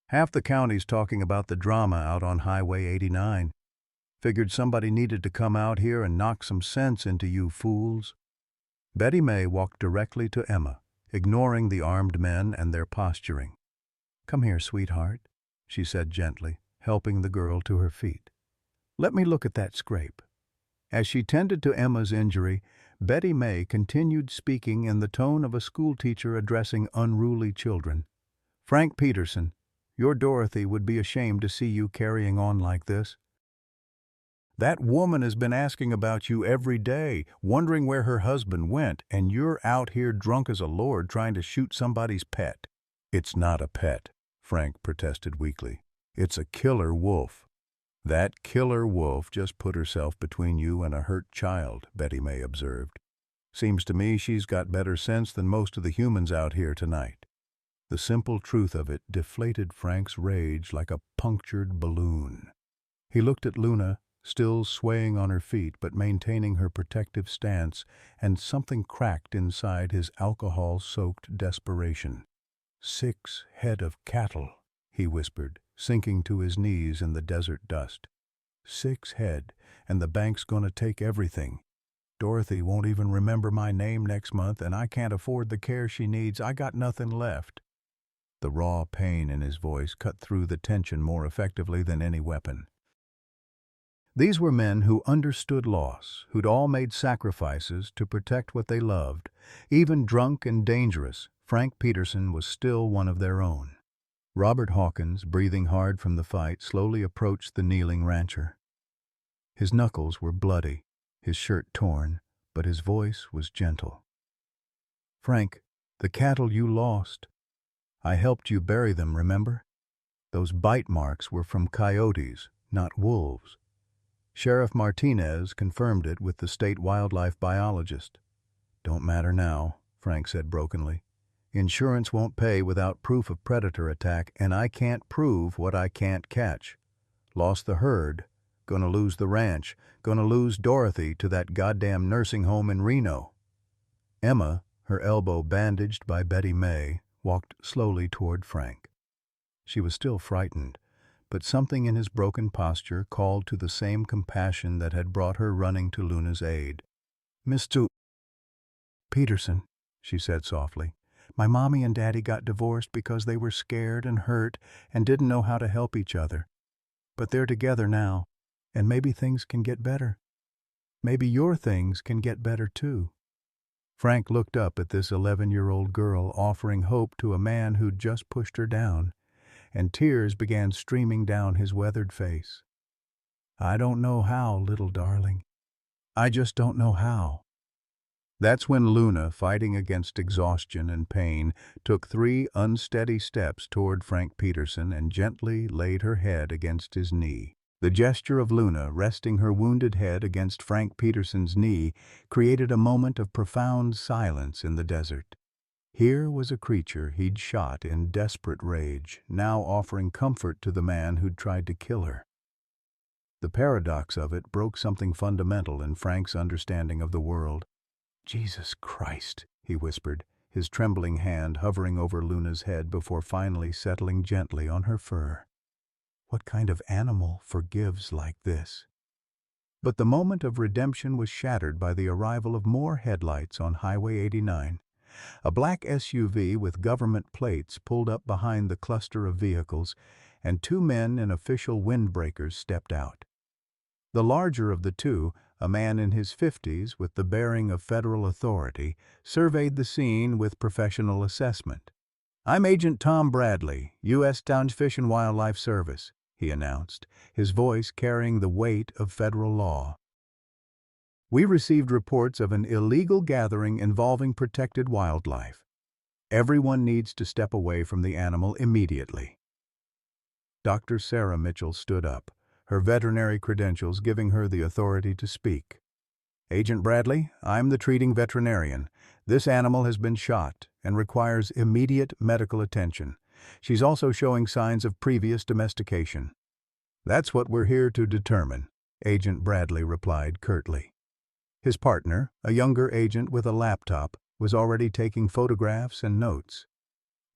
"Half the county's talking about the drama out on Highway 89. Figured somebody needed to come out here and knock some sense into you fools." Betty May walked directly to Emma, ignoring the armed men and their posturing. "Come here, sweetheart," she said gently, helping the girl to her feet. "Let me look at that scrape." As she tended to Emma's injury, Betty May continued speaking in the tone of a schoolteacher addressing unruly children. "Frank Peterson, your Dorothy would be ashamed to see you carrying on like this. That woman has been asking about you every day, wondering where her husband went, and you're out here drunk as a lord trying to shoot somebody's pet." "It's not a pet," Frank protested weakly. "It's a killer wolf." "That killer wolf just put herself between you and a hurt child," Betty May observed. "Seems to me she's got better sense than most of the humans out here tonight." The simple truth of it deflated Frank's rage like a punctured balloon. He looked at Luna, still swaying on her feet but maintaining her protective stance, and something cracked inside his alcohol-soaked desperation. "6 head of cattle," he whispered, sinking to his knees in the desert dust. 6 head, and the bank's gonna take everything. Dorothy won't even remember my name next month, and I can't afford the care she needs. I got nothing left." The raw pain in his voice cut through the tension more effectively than any weapon. These were men who understood loss, who'd all made sacrifices to protect what they loved. Even drunk and dangerous, Frank Peterson was still one of their own. Robert Hawkins, breathing hard from the fight, slowly approached the kneeling rancher. His knuckles were bloody, his shirt torn, but his voice was gentle. "Frank, the cattle you lost. I helped you bury them, remember? Those bite marks were from coyotes, not wolves. Sheriff Martinez confirmed it with the state wildlife biologist." "Don't matter now," Frank said brokenly. "Insurance won't pay without proof of predator attack, and I can't prove what I can't catch. Lost the herd, gonna lose the ranch, gonna lose Dorothy to that goddamn nursing home in Reno." Emma, her elbow bandaged by Betty May, walked slowly toward Frank. She was still frightened, but something in his broken posture called to the same compassion that had brought her running to Luna's aid. "Mr. Peterson," she said softly, "my mommy and daddy got divorced because they were scared and hurt and didn't know how to help each other. But they're together now, and maybe things can get better. Maybe your things can get better too." Frank looked up at this 11-year-old girl offering hope to a man who'd just pushed her down, and tears began streaming down his weathered face. "I don't know how, little darling. I just don't know how." That's when Luna, fighting against exhaustion and pain, took 3 unsteady steps toward Frank Peterson and gently laid her head against his knee. The gesture of Luna resting her wounded head against Frank Peterson's knee created a moment of profound silence in the desert. Here was a creature he'd shot in desperate rage, now offering comfort to the man who'd tried to kill her. The paradox of it broke something fundamental in Frank's understanding of the world. "Jesus Christ," he whispered, his trembling hand hovering over Luna's head before finally settling gently on her fur. "What kind of animal forgives like this?" But the moment of redemption was shattered by the arrival of more headlights on Highway 89. A black SUV with government plates pulled up behind the cluster of vehicles, and two men in official windbreakers stepped out. The larger of the two, a man in his 50s with the bearing of federal authority, surveyed the scene with professional assessment. "I'm Agent Tom Bradley, U.S. Fish and Wildlife Service," he announced, his voice carrying the weight of federal law. "We received reports of an illegal gathering involving protected wildlife. Everyone needs to step away from the animal immediately." Dr. Sarah Mitchell stood up, her veterinary credentials giving her the authority to speak. "Agent Bradley, I'm the treating veterinarian. This animal has been shot and requires immediate medical attention. She's also showing signs of previous domestication." "That's what we're here to determine," Agent Bradley replied curtly. His partner, a younger agent with a laptop, was already taking photographs and notes.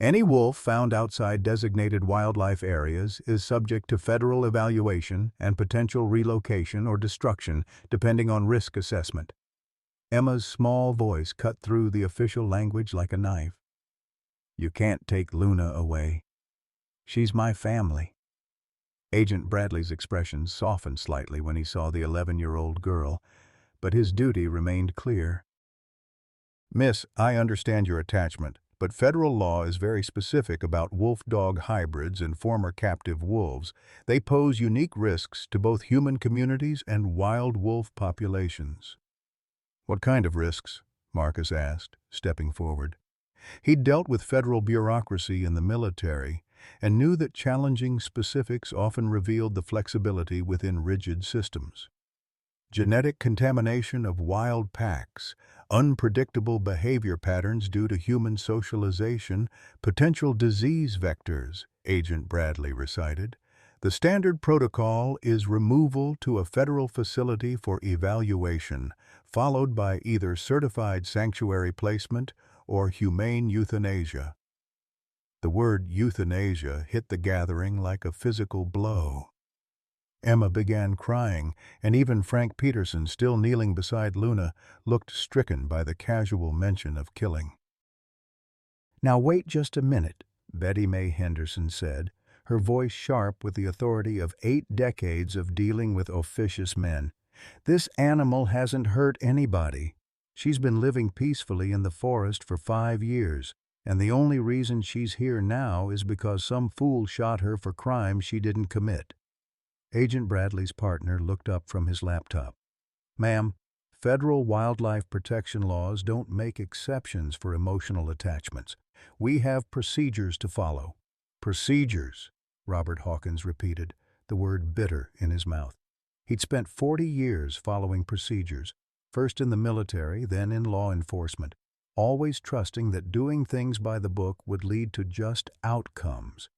"Any wolf found outside designated wildlife areas is subject to federal evaluation and potential relocation or destruction depending on risk assessment." Emma's small voice cut through the official language like a knife. "You can't take Luna away. She's my family." Agent Bradley's expression softened slightly when he saw the 11-year-old girl, but his duty remained clear. "Miss, I understand your attachment, but federal law is very specific about wolf-dog hybrids and former captive wolves. They pose unique risks to both human communities and wild wolf populations." "What kind of risks?" Marcus asked, stepping forward. He'd dealt with federal bureaucracy in the military and knew that challenging specifics often revealed the flexibility within rigid systems. Genetic contamination of wild packs, unpredictable behavior patterns due to human socialization, potential disease vectors, Agent Bradley recited. "The standard protocol is removal to a federal facility for evaluation, followed by either certified sanctuary placement or humane euthanasia." The word euthanasia hit the gathering like a physical blow. Emma began crying, and even Frank Peterson, still kneeling beside Luna, looked stricken by the casual mention of killing. "Now wait just a minute," Betty May Henderson said, her voice sharp with the authority of 8 decades of dealing with officious men. "This animal hasn't hurt anybody. She's been living peacefully in the forest for 5 years, and the only reason she's here now is because some fool shot her for crimes she didn't commit." Agent Bradley's partner looked up from his laptop. "Ma'am, federal wildlife protection laws don't make exceptions for emotional attachments. We have procedures to follow." "Procedures," Robert Hawkins repeated, the word bitter in his mouth. He'd spent 40 years following procedures, first in the military, then in law enforcement, always trusting that doing things by the book would lead to just outcomes.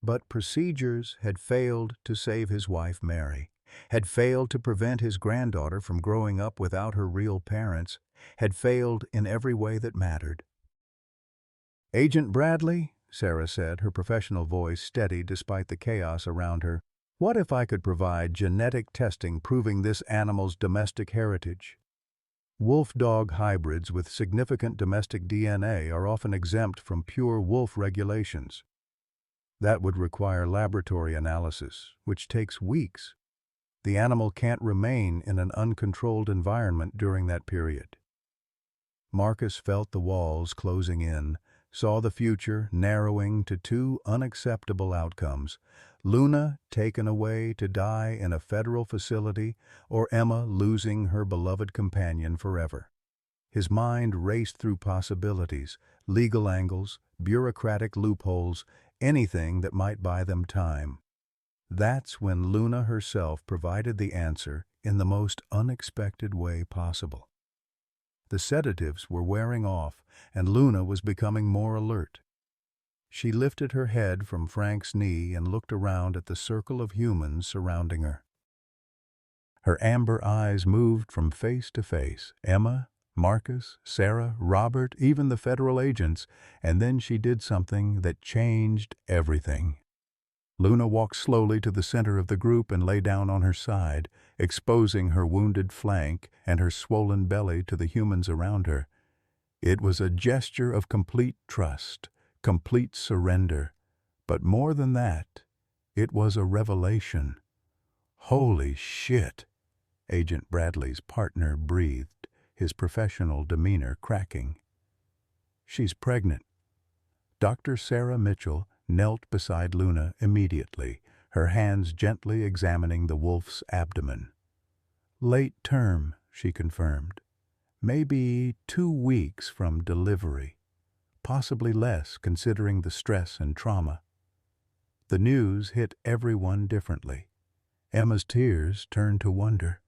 But procedures had failed to save his wife Mary, had failed to prevent his granddaughter from growing up without her real parents, had failed in every way that mattered. "Agent Bradley," Sarah said, her professional voice steady despite the chaos around her, "what if I could provide genetic testing proving this animal's domestic heritage?" Wolf-dog hybrids with significant domestic DNA are often exempt from pure wolf regulations. That would require laboratory analysis, which takes weeks. The animal can't remain in an uncontrolled environment during that period. Marcus felt the walls closing in, saw the future narrowing to 2 unacceptable outcomes: Luna taken away to die in a federal facility, or Emma losing her beloved companion forever. His mind raced through possibilities, legal angles, bureaucratic loopholes, anything that might buy them time. That's when Luna herself provided the answer in the most unexpected way possible. The sedatives were wearing off, and Luna was becoming more alert. She lifted her head from Frank's knee and looked around at the circle of humans surrounding her. Her amber eyes moved from face to face. Emma, Marcus, Sarah, Robert, even the federal agents, and then she did something that changed everything. Luna walked slowly to the center of the group and lay down on her side, exposing her wounded flank and her swollen belly to the humans around her. It was a gesture of complete trust, complete surrender. But more than that, it was a revelation. "Holy shit," Agent Bradley's partner breathed, his professional demeanor cracking. "She's pregnant." Dr. Sarah Mitchell knelt beside Luna immediately, her hands gently examining the wolf's abdomen. "Late term," she confirmed. "Maybe 2 weeks from delivery. Possibly less, considering the stress and trauma." The news hit everyone differently. Emma's tears turned to wonder.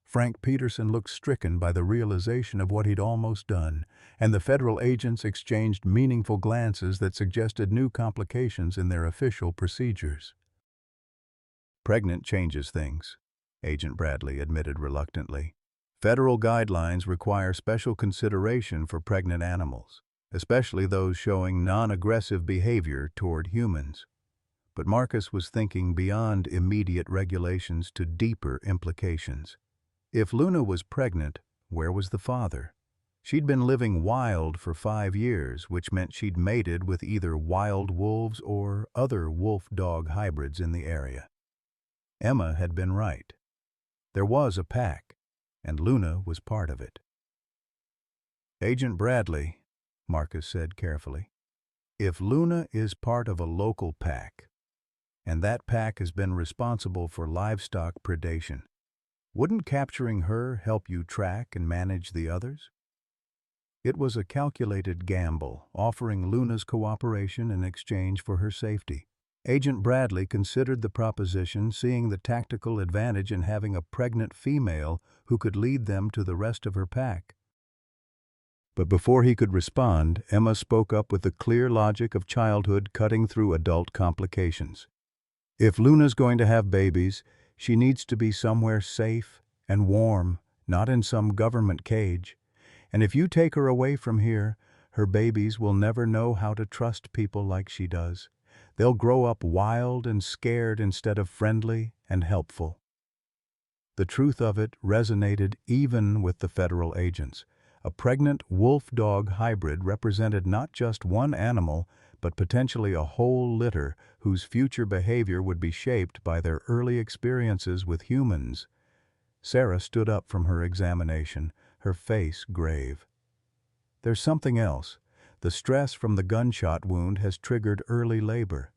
Frank Peterson looked stricken by the realization of what he'd almost done, and the federal agents exchanged meaningful glances that suggested new complications in their official procedures. "Pregnant changes things," Agent Bradley admitted reluctantly. "Federal guidelines require special consideration for pregnant animals, especially those showing non-aggressive behavior toward humans." But Marcus was thinking beyond immediate regulations to deeper implications. If Luna was pregnant, where was the father? She'd been living wild for 5 years, which meant she'd mated with either wild wolves or other wolf-dog hybrids in the area. Emma had been right. There was a pack, and Luna was part of it. "Agent Bradley," Marcus said carefully, "if Luna is part of a local pack, and that pack has been responsible for livestock predation, wouldn't capturing her help you track and manage the others?" It was a calculated gamble, offering Luna's cooperation in exchange for her safety. Agent Bradley considered the proposition, seeing the tactical advantage in having a pregnant female who could lead them to the rest of her pack. But before he could respond, Emma spoke up with the clear logic of childhood cutting through adult complications. "If Luna's going to have babies, she needs to be somewhere safe and warm, not in some government cage. And if you take her away from here, her babies will never know how to trust people like she does. They'll grow up wild and scared instead of friendly and helpful." The truth of it resonated even with the federal agents. A pregnant wolf-dog hybrid represented not just one animal, but potentially a whole litter whose future behavior would be shaped by their early experiences with humans. Sarah stood up from her examination, her face grave. "There's something else. The stress from the gunshot wound has triggered early labor.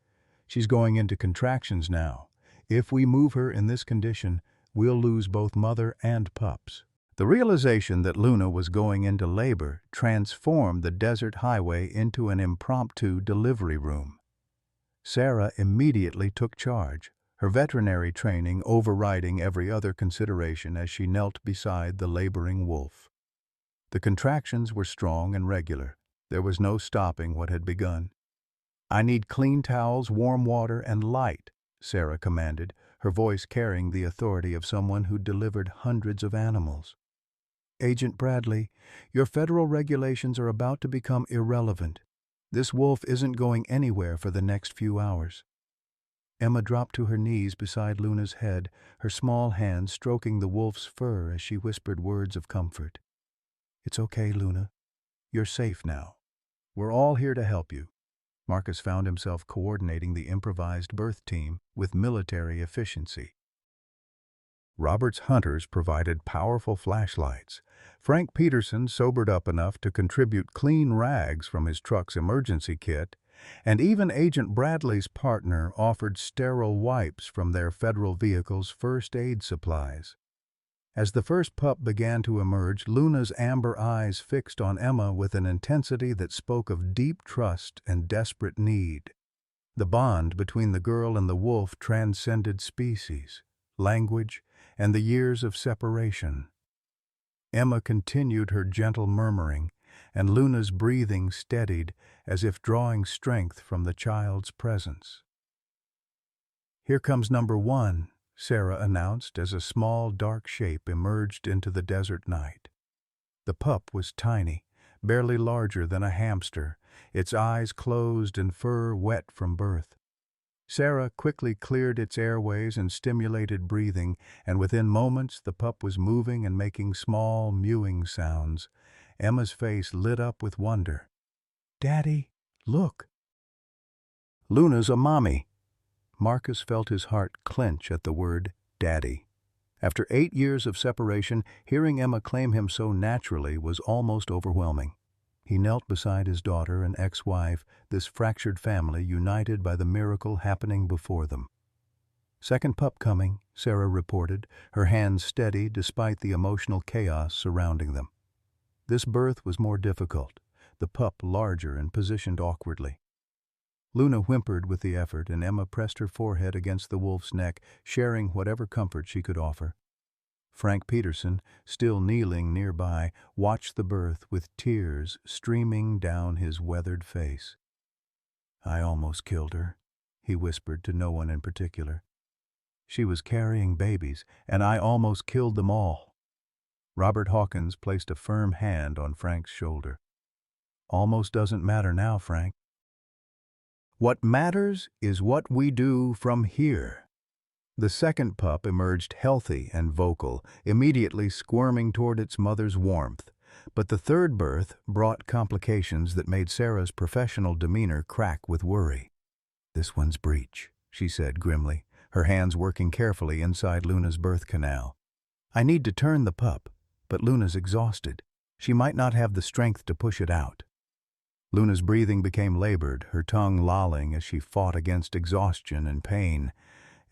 She's going into contractions now. If we move her in this condition, we'll lose both mother and pups." The realization that Luna was going into labor transformed the desert highway into an impromptu delivery room. Sarah immediately took charge, her veterinary training overriding every other consideration as she knelt beside the laboring wolf. The contractions were strong and regular. There was no stopping what had begun. "I need clean towels, warm water, and light," Sarah commanded, her voice carrying the authority of someone who delivered hundreds of animals. "Agent Bradley, your federal regulations are about to become irrelevant. This wolf isn't going anywhere for the next few hours." Emma dropped to her knees beside Luna's head, her small hand stroking the wolf's fur as she whispered words of comfort. "It's okay, Luna. You're safe now. We're all here to help you." Marcus found himself coordinating the improvised birth team with military efficiency. Robert's hunters provided powerful flashlights. Frank Peterson sobered up enough to contribute clean rags from his truck's emergency kit, and even Agent Bradley's partner offered sterile wipes from their federal vehicle's first aid supplies. As the first pup began to emerge, Luna's amber eyes fixed on Emma with an intensity that spoke of deep trust and desperate need. The bond between the girl and the wolf transcended species, language, and the years of separation. Emma continued her gentle murmuring, and Luna's breathing steadied as if drawing strength from the child's presence. "Here comes number 1, Sarah announced as a small, dark shape emerged into the desert night. The pup was tiny, barely larger than a hamster, its eyes closed and fur wet from birth. Sarah quickly cleared its airways and stimulated breathing, and within moments the pup was moving and making small, mewing sounds. Emma's face lit up with wonder. "Daddy, look!" "Luna's a mommy." Marcus felt his heart clench at the word daddy. After 8 years of separation, hearing Emma claim him so naturally was almost overwhelming. He knelt beside his daughter and ex-wife, this fractured family united by the miracle happening before them. "Second pup coming," Sarah reported, her hands steady despite the emotional chaos surrounding them. This birth was more difficult, the pup larger and positioned awkwardly. Luna whimpered with the effort, and Emma pressed her forehead against the wolf's neck, sharing whatever comfort she could offer. Frank Peterson, still kneeling nearby, watched the birth with tears streaming down his weathered face. "I almost killed her," he whispered to no one in particular. "She was carrying babies, and I almost killed them all." Robert Hawkins placed a firm hand on Frank's shoulder. "Almost doesn't matter now, Frank. What matters is what we do from here." The second pup emerged healthy and vocal, immediately squirming toward its mother's warmth. But the third birth brought complications that made Sarah's professional demeanor crack with worry. "This one's breech," she said grimly, her hands working carefully inside Luna's birth canal. "I need to turn the pup, but Luna's exhausted. She might not have the strength to push it out." Luna's breathing became labored, her tongue lolling as she fought against exhaustion and pain.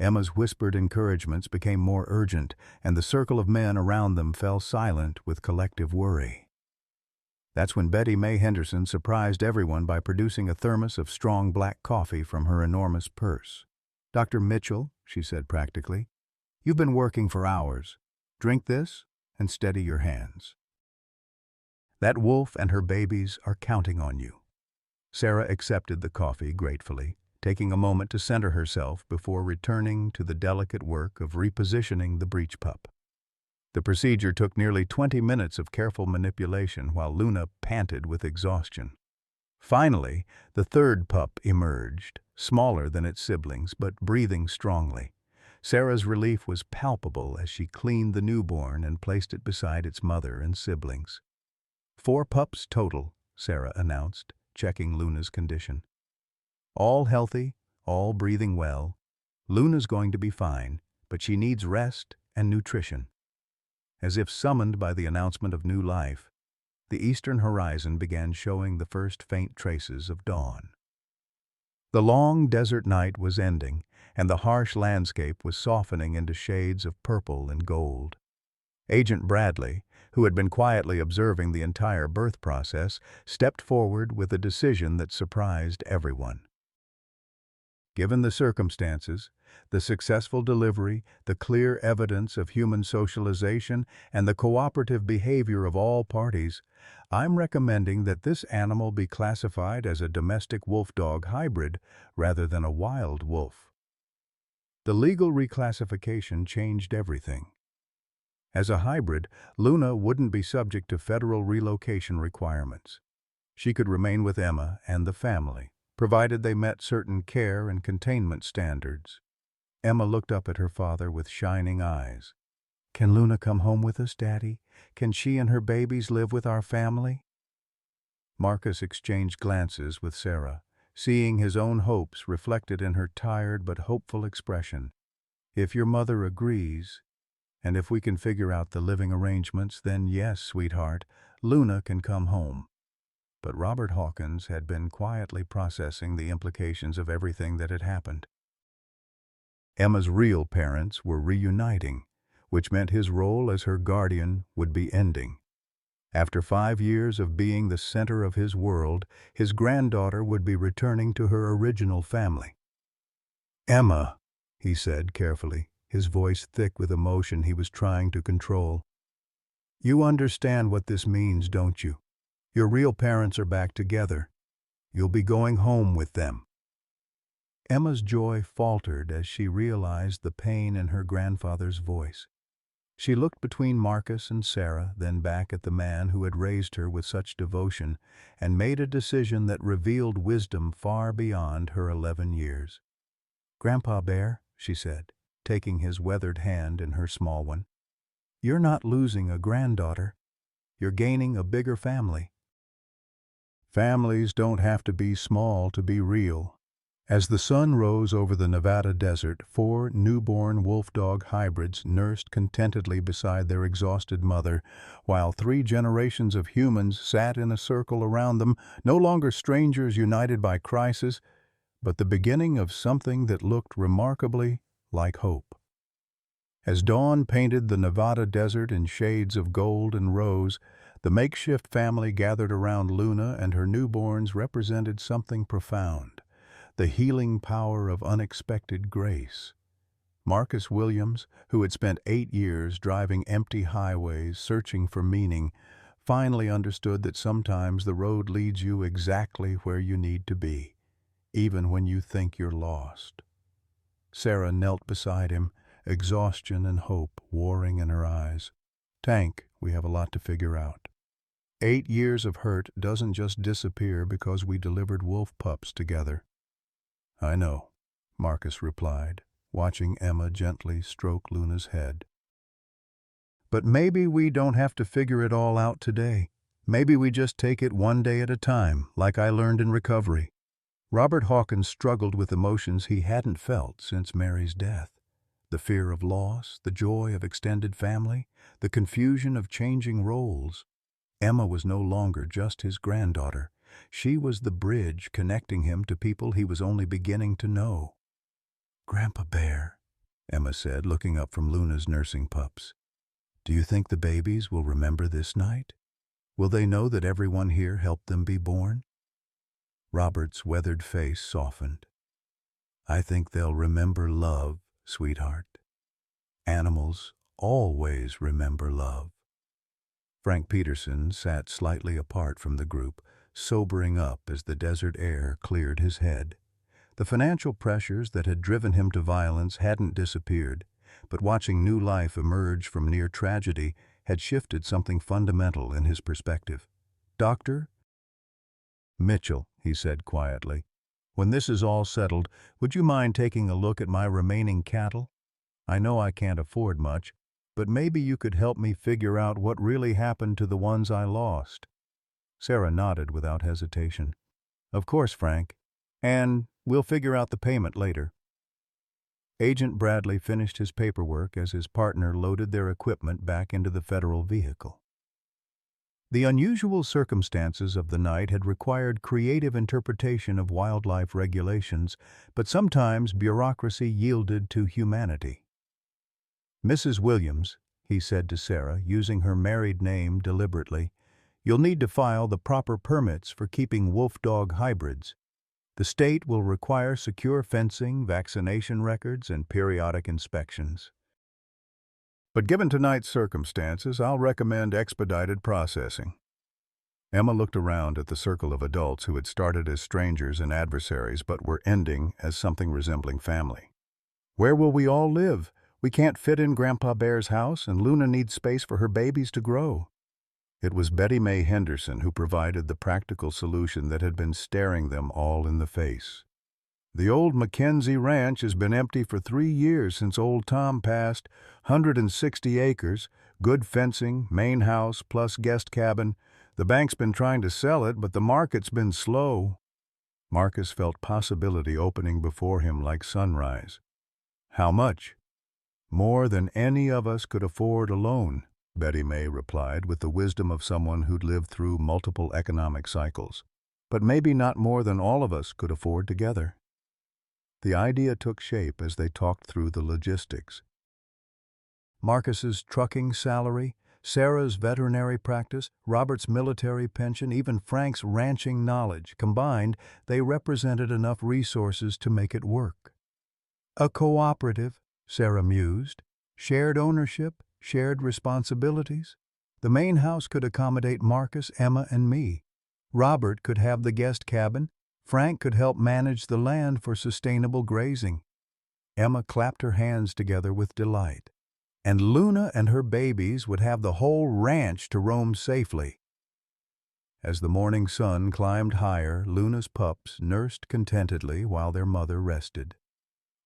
Emma's whispered encouragements became more urgent, and the circle of men around them fell silent with collective worry. That's when Betty May Henderson surprised everyone by producing a thermos of strong black coffee from her enormous purse. "Dr. Mitchell," she said practically, "you've been working for hours. Drink this and steady your hands. That wolf and her babies are counting on you." Sarah accepted the coffee gratefully, taking a moment to center herself before returning to the delicate work of repositioning the breech pup. The procedure took nearly 20 minutes of careful manipulation while Luna panted with exhaustion. Finally, the third pup emerged, smaller than its siblings but breathing strongly. Sarah's relief was palpable as she cleaned the newborn and placed it beside its mother and siblings. 4 pups total, Sarah announced, checking Luna's condition. "All healthy, all breathing well. Luna's going to be fine, but she needs rest and nutrition." As if summoned by the announcement of new life, the eastern horizon began showing the first faint traces of dawn. The long desert night was ending, and the harsh landscape was softening into shades of purple and gold. Agent Bradley, who had been quietly observing the entire birth process, stepped forward with a decision that surprised everyone. Given the circumstances, the successful delivery, the clear evidence of human socialization, and the cooperative behavior of all parties, I'm recommending that this animal be classified as a domestic wolf-dog hybrid rather than a wild wolf. The legal reclassification changed everything. As a hybrid, Luna wouldn't be subject to federal relocation requirements. She could remain with Emma and the family, provided they met certain care and containment standards. Emma looked up at her father with shining eyes. "Can Luna come home with us, Daddy? Can she and her babies live with our family?" Marcus exchanged glances with Sarah, seeing his own hopes reflected in her tired but hopeful expression. "If your mother agrees, and if we can figure out the living arrangements, then yes, sweetheart, Luna can come home." But Robert Hawkins had been quietly processing the implications of everything that had happened. Emma's real parents were reuniting, which meant his role as her guardian would be ending. After 5 years of being the center of his world, his granddaughter would be returning to her original family. "Emma," he said carefully, his voice thick with emotion he was trying to control. "You understand what this means, don't you? Your real parents are back together. You'll be going home with them." Emma's joy faltered as she realized the pain in her grandfather's voice. She looked between Marcus and Sarah, then back at the man who had raised her with such devotion, and made a decision that revealed wisdom far beyond her 11 years. "Grandpa Bear," she said, taking his weathered hand in her small one, "you're not losing a granddaughter. You're gaining a bigger family." Families don't have to be small to be real. As the sun rose over the Nevada desert, 4 newborn wolf-dog hybrids nursed contentedly beside their exhausted mother, while 3 generations of humans sat in a circle around them, no longer strangers united by crisis, but the beginning of something that looked remarkably like hope. As dawn painted the Nevada desert in shades of gold and rose, the makeshift family gathered around Luna, and her newborns represented something profound: the healing power of unexpected grace. Marcus Williams, who had spent 8 years driving empty highways searching for meaning, finally understood that sometimes the road leads you exactly where you need to be, even when you think you're lost. Sarah knelt beside him, exhaustion and hope warring in her eyes. "Tank, we have a lot to figure out. 8 years of hurt doesn't just disappear because we delivered wolf pups together." "I know," Marcus replied, watching Emma gently stroke Luna's head. "But maybe we don't have to figure it all out today. Maybe we just take it one day at a time, like I learned in recovery." Robert Hawkins struggled with emotions he hadn't felt since Mary's death. The fear of loss, the joy of extended family, the confusion of changing roles. Emma was no longer just his granddaughter. She was the bridge connecting him to people he was only beginning to know. "Grandpa Bear," Emma said, looking up from Luna's nursing pups, "do you think the babies will remember this night? Will they know that everyone here helped them be born?" Robert's weathered face softened. "I think they'll remember love, sweetheart. Animals always remember love." Frank Peterson sat slightly apart from the group, sobering up as the desert air cleared his head. The financial pressures that had driven him to violence hadn't disappeared, but watching new life emerge from near tragedy had shifted something fundamental in his perspective. "Doctor Mitchell," he said quietly, "when this is all settled, would you mind taking a look at my remaining cattle? I know I can't afford much, but maybe you could help me figure out what really happened to the ones I lost." Sarah nodded without hesitation. "Of course, Frank. And we'll figure out the payment later." Agent Bradley finished his paperwork as his partner loaded their equipment back into the federal vehicle. The unusual circumstances of the night had required creative interpretation of wildlife regulations, but sometimes bureaucracy yielded to humanity. "Mrs. Williams," he said to Sarah, using her married name deliberately, "you'll need to file the proper permits for keeping wolf-dog hybrids. The state will require secure fencing, vaccination records, and periodic inspections. But given tonight's circumstances, I'll recommend expedited processing." Emma looked around at the circle of adults who had started as strangers and adversaries but were ending as something resembling family. "Where will we all live? We can't fit in Grandpa Bear's house, and Luna needs space for her babies to grow." It was Betty Mae Henderson who provided the practical solution that had been staring them all in the face. "The old Mackenzie Ranch has been empty for 3 years since old Tom passed. 160 acres, good fencing, main house plus guest cabin. The bank's been trying to sell it, but the market's been slow." Marcus felt possibility opening before him like sunrise. "How much?" "More than any of us could afford alone," Betty Mae replied with the wisdom of someone who'd lived through multiple economic cycles. "But maybe not more than all of us could afford together." The idea took shape as they talked through the logistics. Marcus's trucking salary, Sarah's veterinary practice, Robert's military pension, even Frank's ranching knowledge, combined, they represented enough resources to make it work. "A cooperative," Sarah mused. "Shared ownership, shared responsibilities. The main house could accommodate Marcus, Emma, and me. Robert could have the guest cabin, Frank could help manage the land for sustainable grazing. Emma clapped her hands together with delight. And Luna and her babies would have the whole ranch to roam safely. As the morning sun climbed higher, Luna's pups nursed contentedly while their mother rested.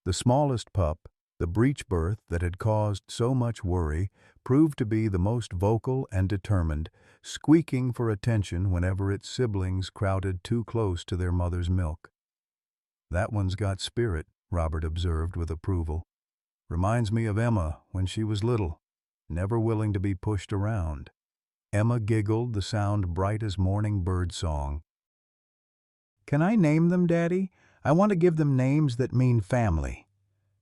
The smallest pup, the breech birth that had caused so much worry, proved to be the most vocal and determined, squeaking for attention whenever its siblings crowded too close to their mother's milk. "That one's got spirit," Robert observed with approval. "Reminds me of Emma when she was little, never willing to be pushed around." Emma giggled, the sound bright as morning bird song. "Can I name them, Daddy? I want to give them names that mean family."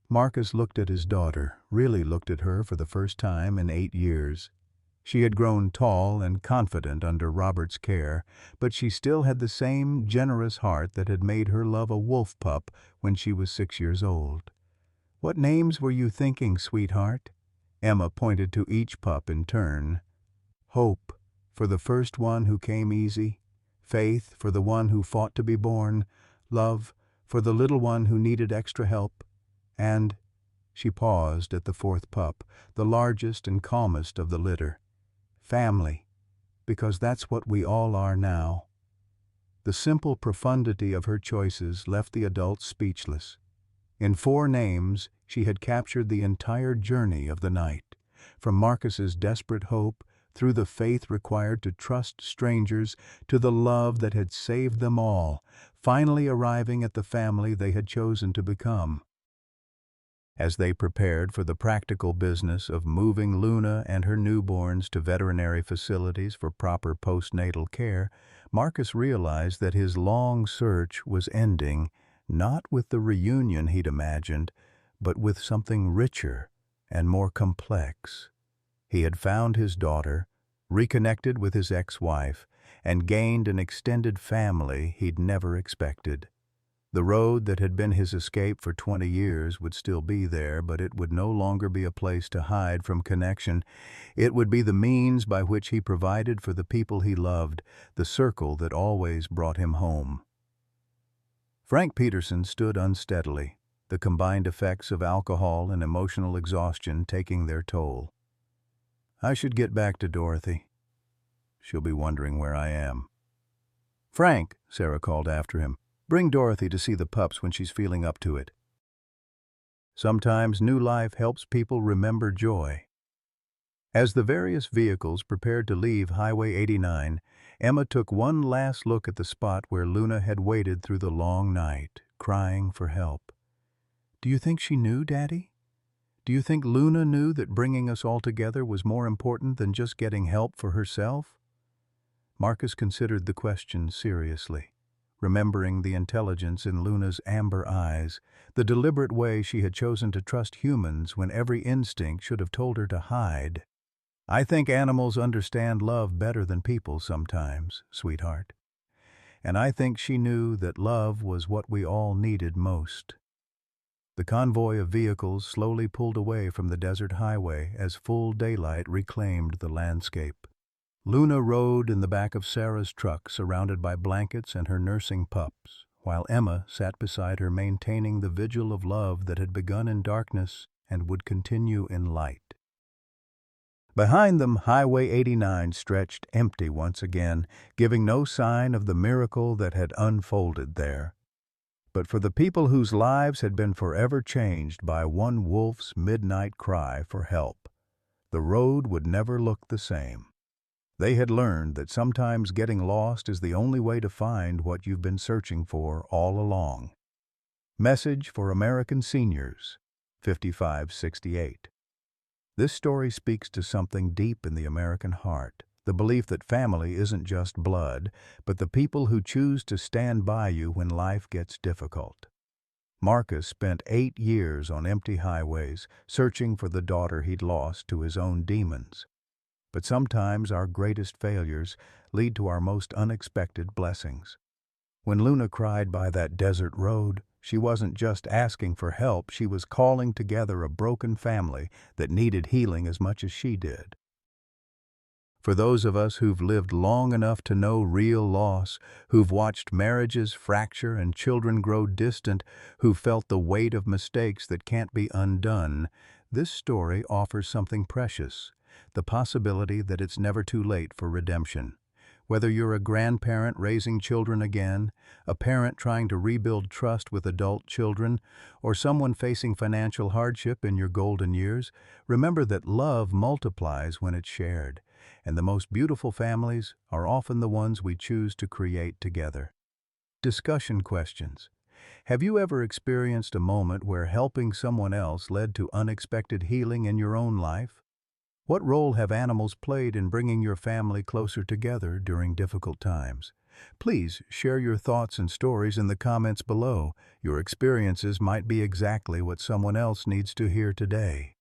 Marcus looked at his daughter, really looked at her for the first time in 8 years. She had grown tall and confident under Robert's care, but she still had the same generous heart that had made her love a wolf pup when she was 6 years old. "What names were you thinking, sweetheart?" Emma pointed to each pup in turn. "Hope, for the first one who came easy. Faith, for the one who fought to be born. Love, for the little one who needed extra help. And," she paused at the 4th pup, the largest and calmest of the litter, "family, because that's what we all are now." The simple profundity of her choices left the adults speechless. In 4 names, she had captured the entire journey of the night, from Marcus's desperate hope, through the faith required to trust strangers, to the love that had saved them all, finally arriving at the family they had chosen to become. As they prepared for the practical business of moving Luna and her newborns to veterinary facilities for proper postnatal care, Marcus realized that his long search was ending, not with the reunion he'd imagined, but with something richer and more complex. He had found his daughter, reconnected with his ex-wife, and gained an extended family he'd never expected. The road that had been his escape for 20 years would still be there, but it would no longer be a place to hide from connection. It would be the means by which he provided for the people he loved, the circle that always brought him home. Frank Peterson stood unsteadily, the combined effects of alcohol and emotional exhaustion taking their toll. "I should get back to Dorothy. She'll be wondering where I am." "Frank," Sarah called after him, "bring Dorothy to see the pups when she's feeling up to it." Sometimes new life helps people remember joy. As the various vehicles prepared to leave Highway 89, Emma took one last look at the spot where Luna had waited through the long night, crying for help. "Do you think she knew, Daddy? Do you think Luna knew that bringing us all together was more important than just getting help for herself?" Marcus considered the question seriously, remembering the intelligence in Luna's amber eyes, the deliberate way she had chosen to trust humans when every instinct should have told her to hide. "I think animals understand love better than people sometimes, sweetheart. And I think she knew that love was what we all needed most." The convoy of vehicles slowly pulled away from the desert highway as full daylight reclaimed the landscape. Luna rode in the back of Sarah's truck, surrounded by blankets and her nursing pups, while Emma sat beside her, maintaining the vigil of love that had begun in darkness and would continue in light. Behind them, Highway 89 stretched empty once again, giving no sign of the miracle that had unfolded there. But for the people whose lives had been forever changed by one wolf's midnight cry for help, the road would never look the same. They had learned that sometimes getting lost is the only way to find what you've been searching for all along. Message for American Seniors, 5568. This story speaks to something deep in the American heart, the belief that family isn't just blood, but the people who choose to stand by you when life gets difficult. Marcus spent 8 years on empty highways, searching for the daughter he'd lost to his own demons. But sometimes our greatest failures lead to our most unexpected blessings. When Luna cried by that desert road, she wasn't just asking for help, she was calling together a broken family that needed healing as much as she did. For those of us who've lived long enough to know real loss, who've watched marriages fracture and children grow distant, who've felt the weight of mistakes that can't be undone, this story offers something precious, the possibility that it's never too late for redemption. Whether you're a grandparent raising children again, a parent trying to rebuild trust with adult children, or someone facing financial hardship in your golden years, remember that love multiplies when it's shared, and the most beautiful families are often the ones we choose to create together. Discussion questions. Have you ever experienced a moment where helping someone else led to unexpected healing in your own life? What role have animals played in bringing your family closer together during difficult times? Please share your thoughts and stories in the comments below. Your experiences might be exactly what someone else needs to hear today.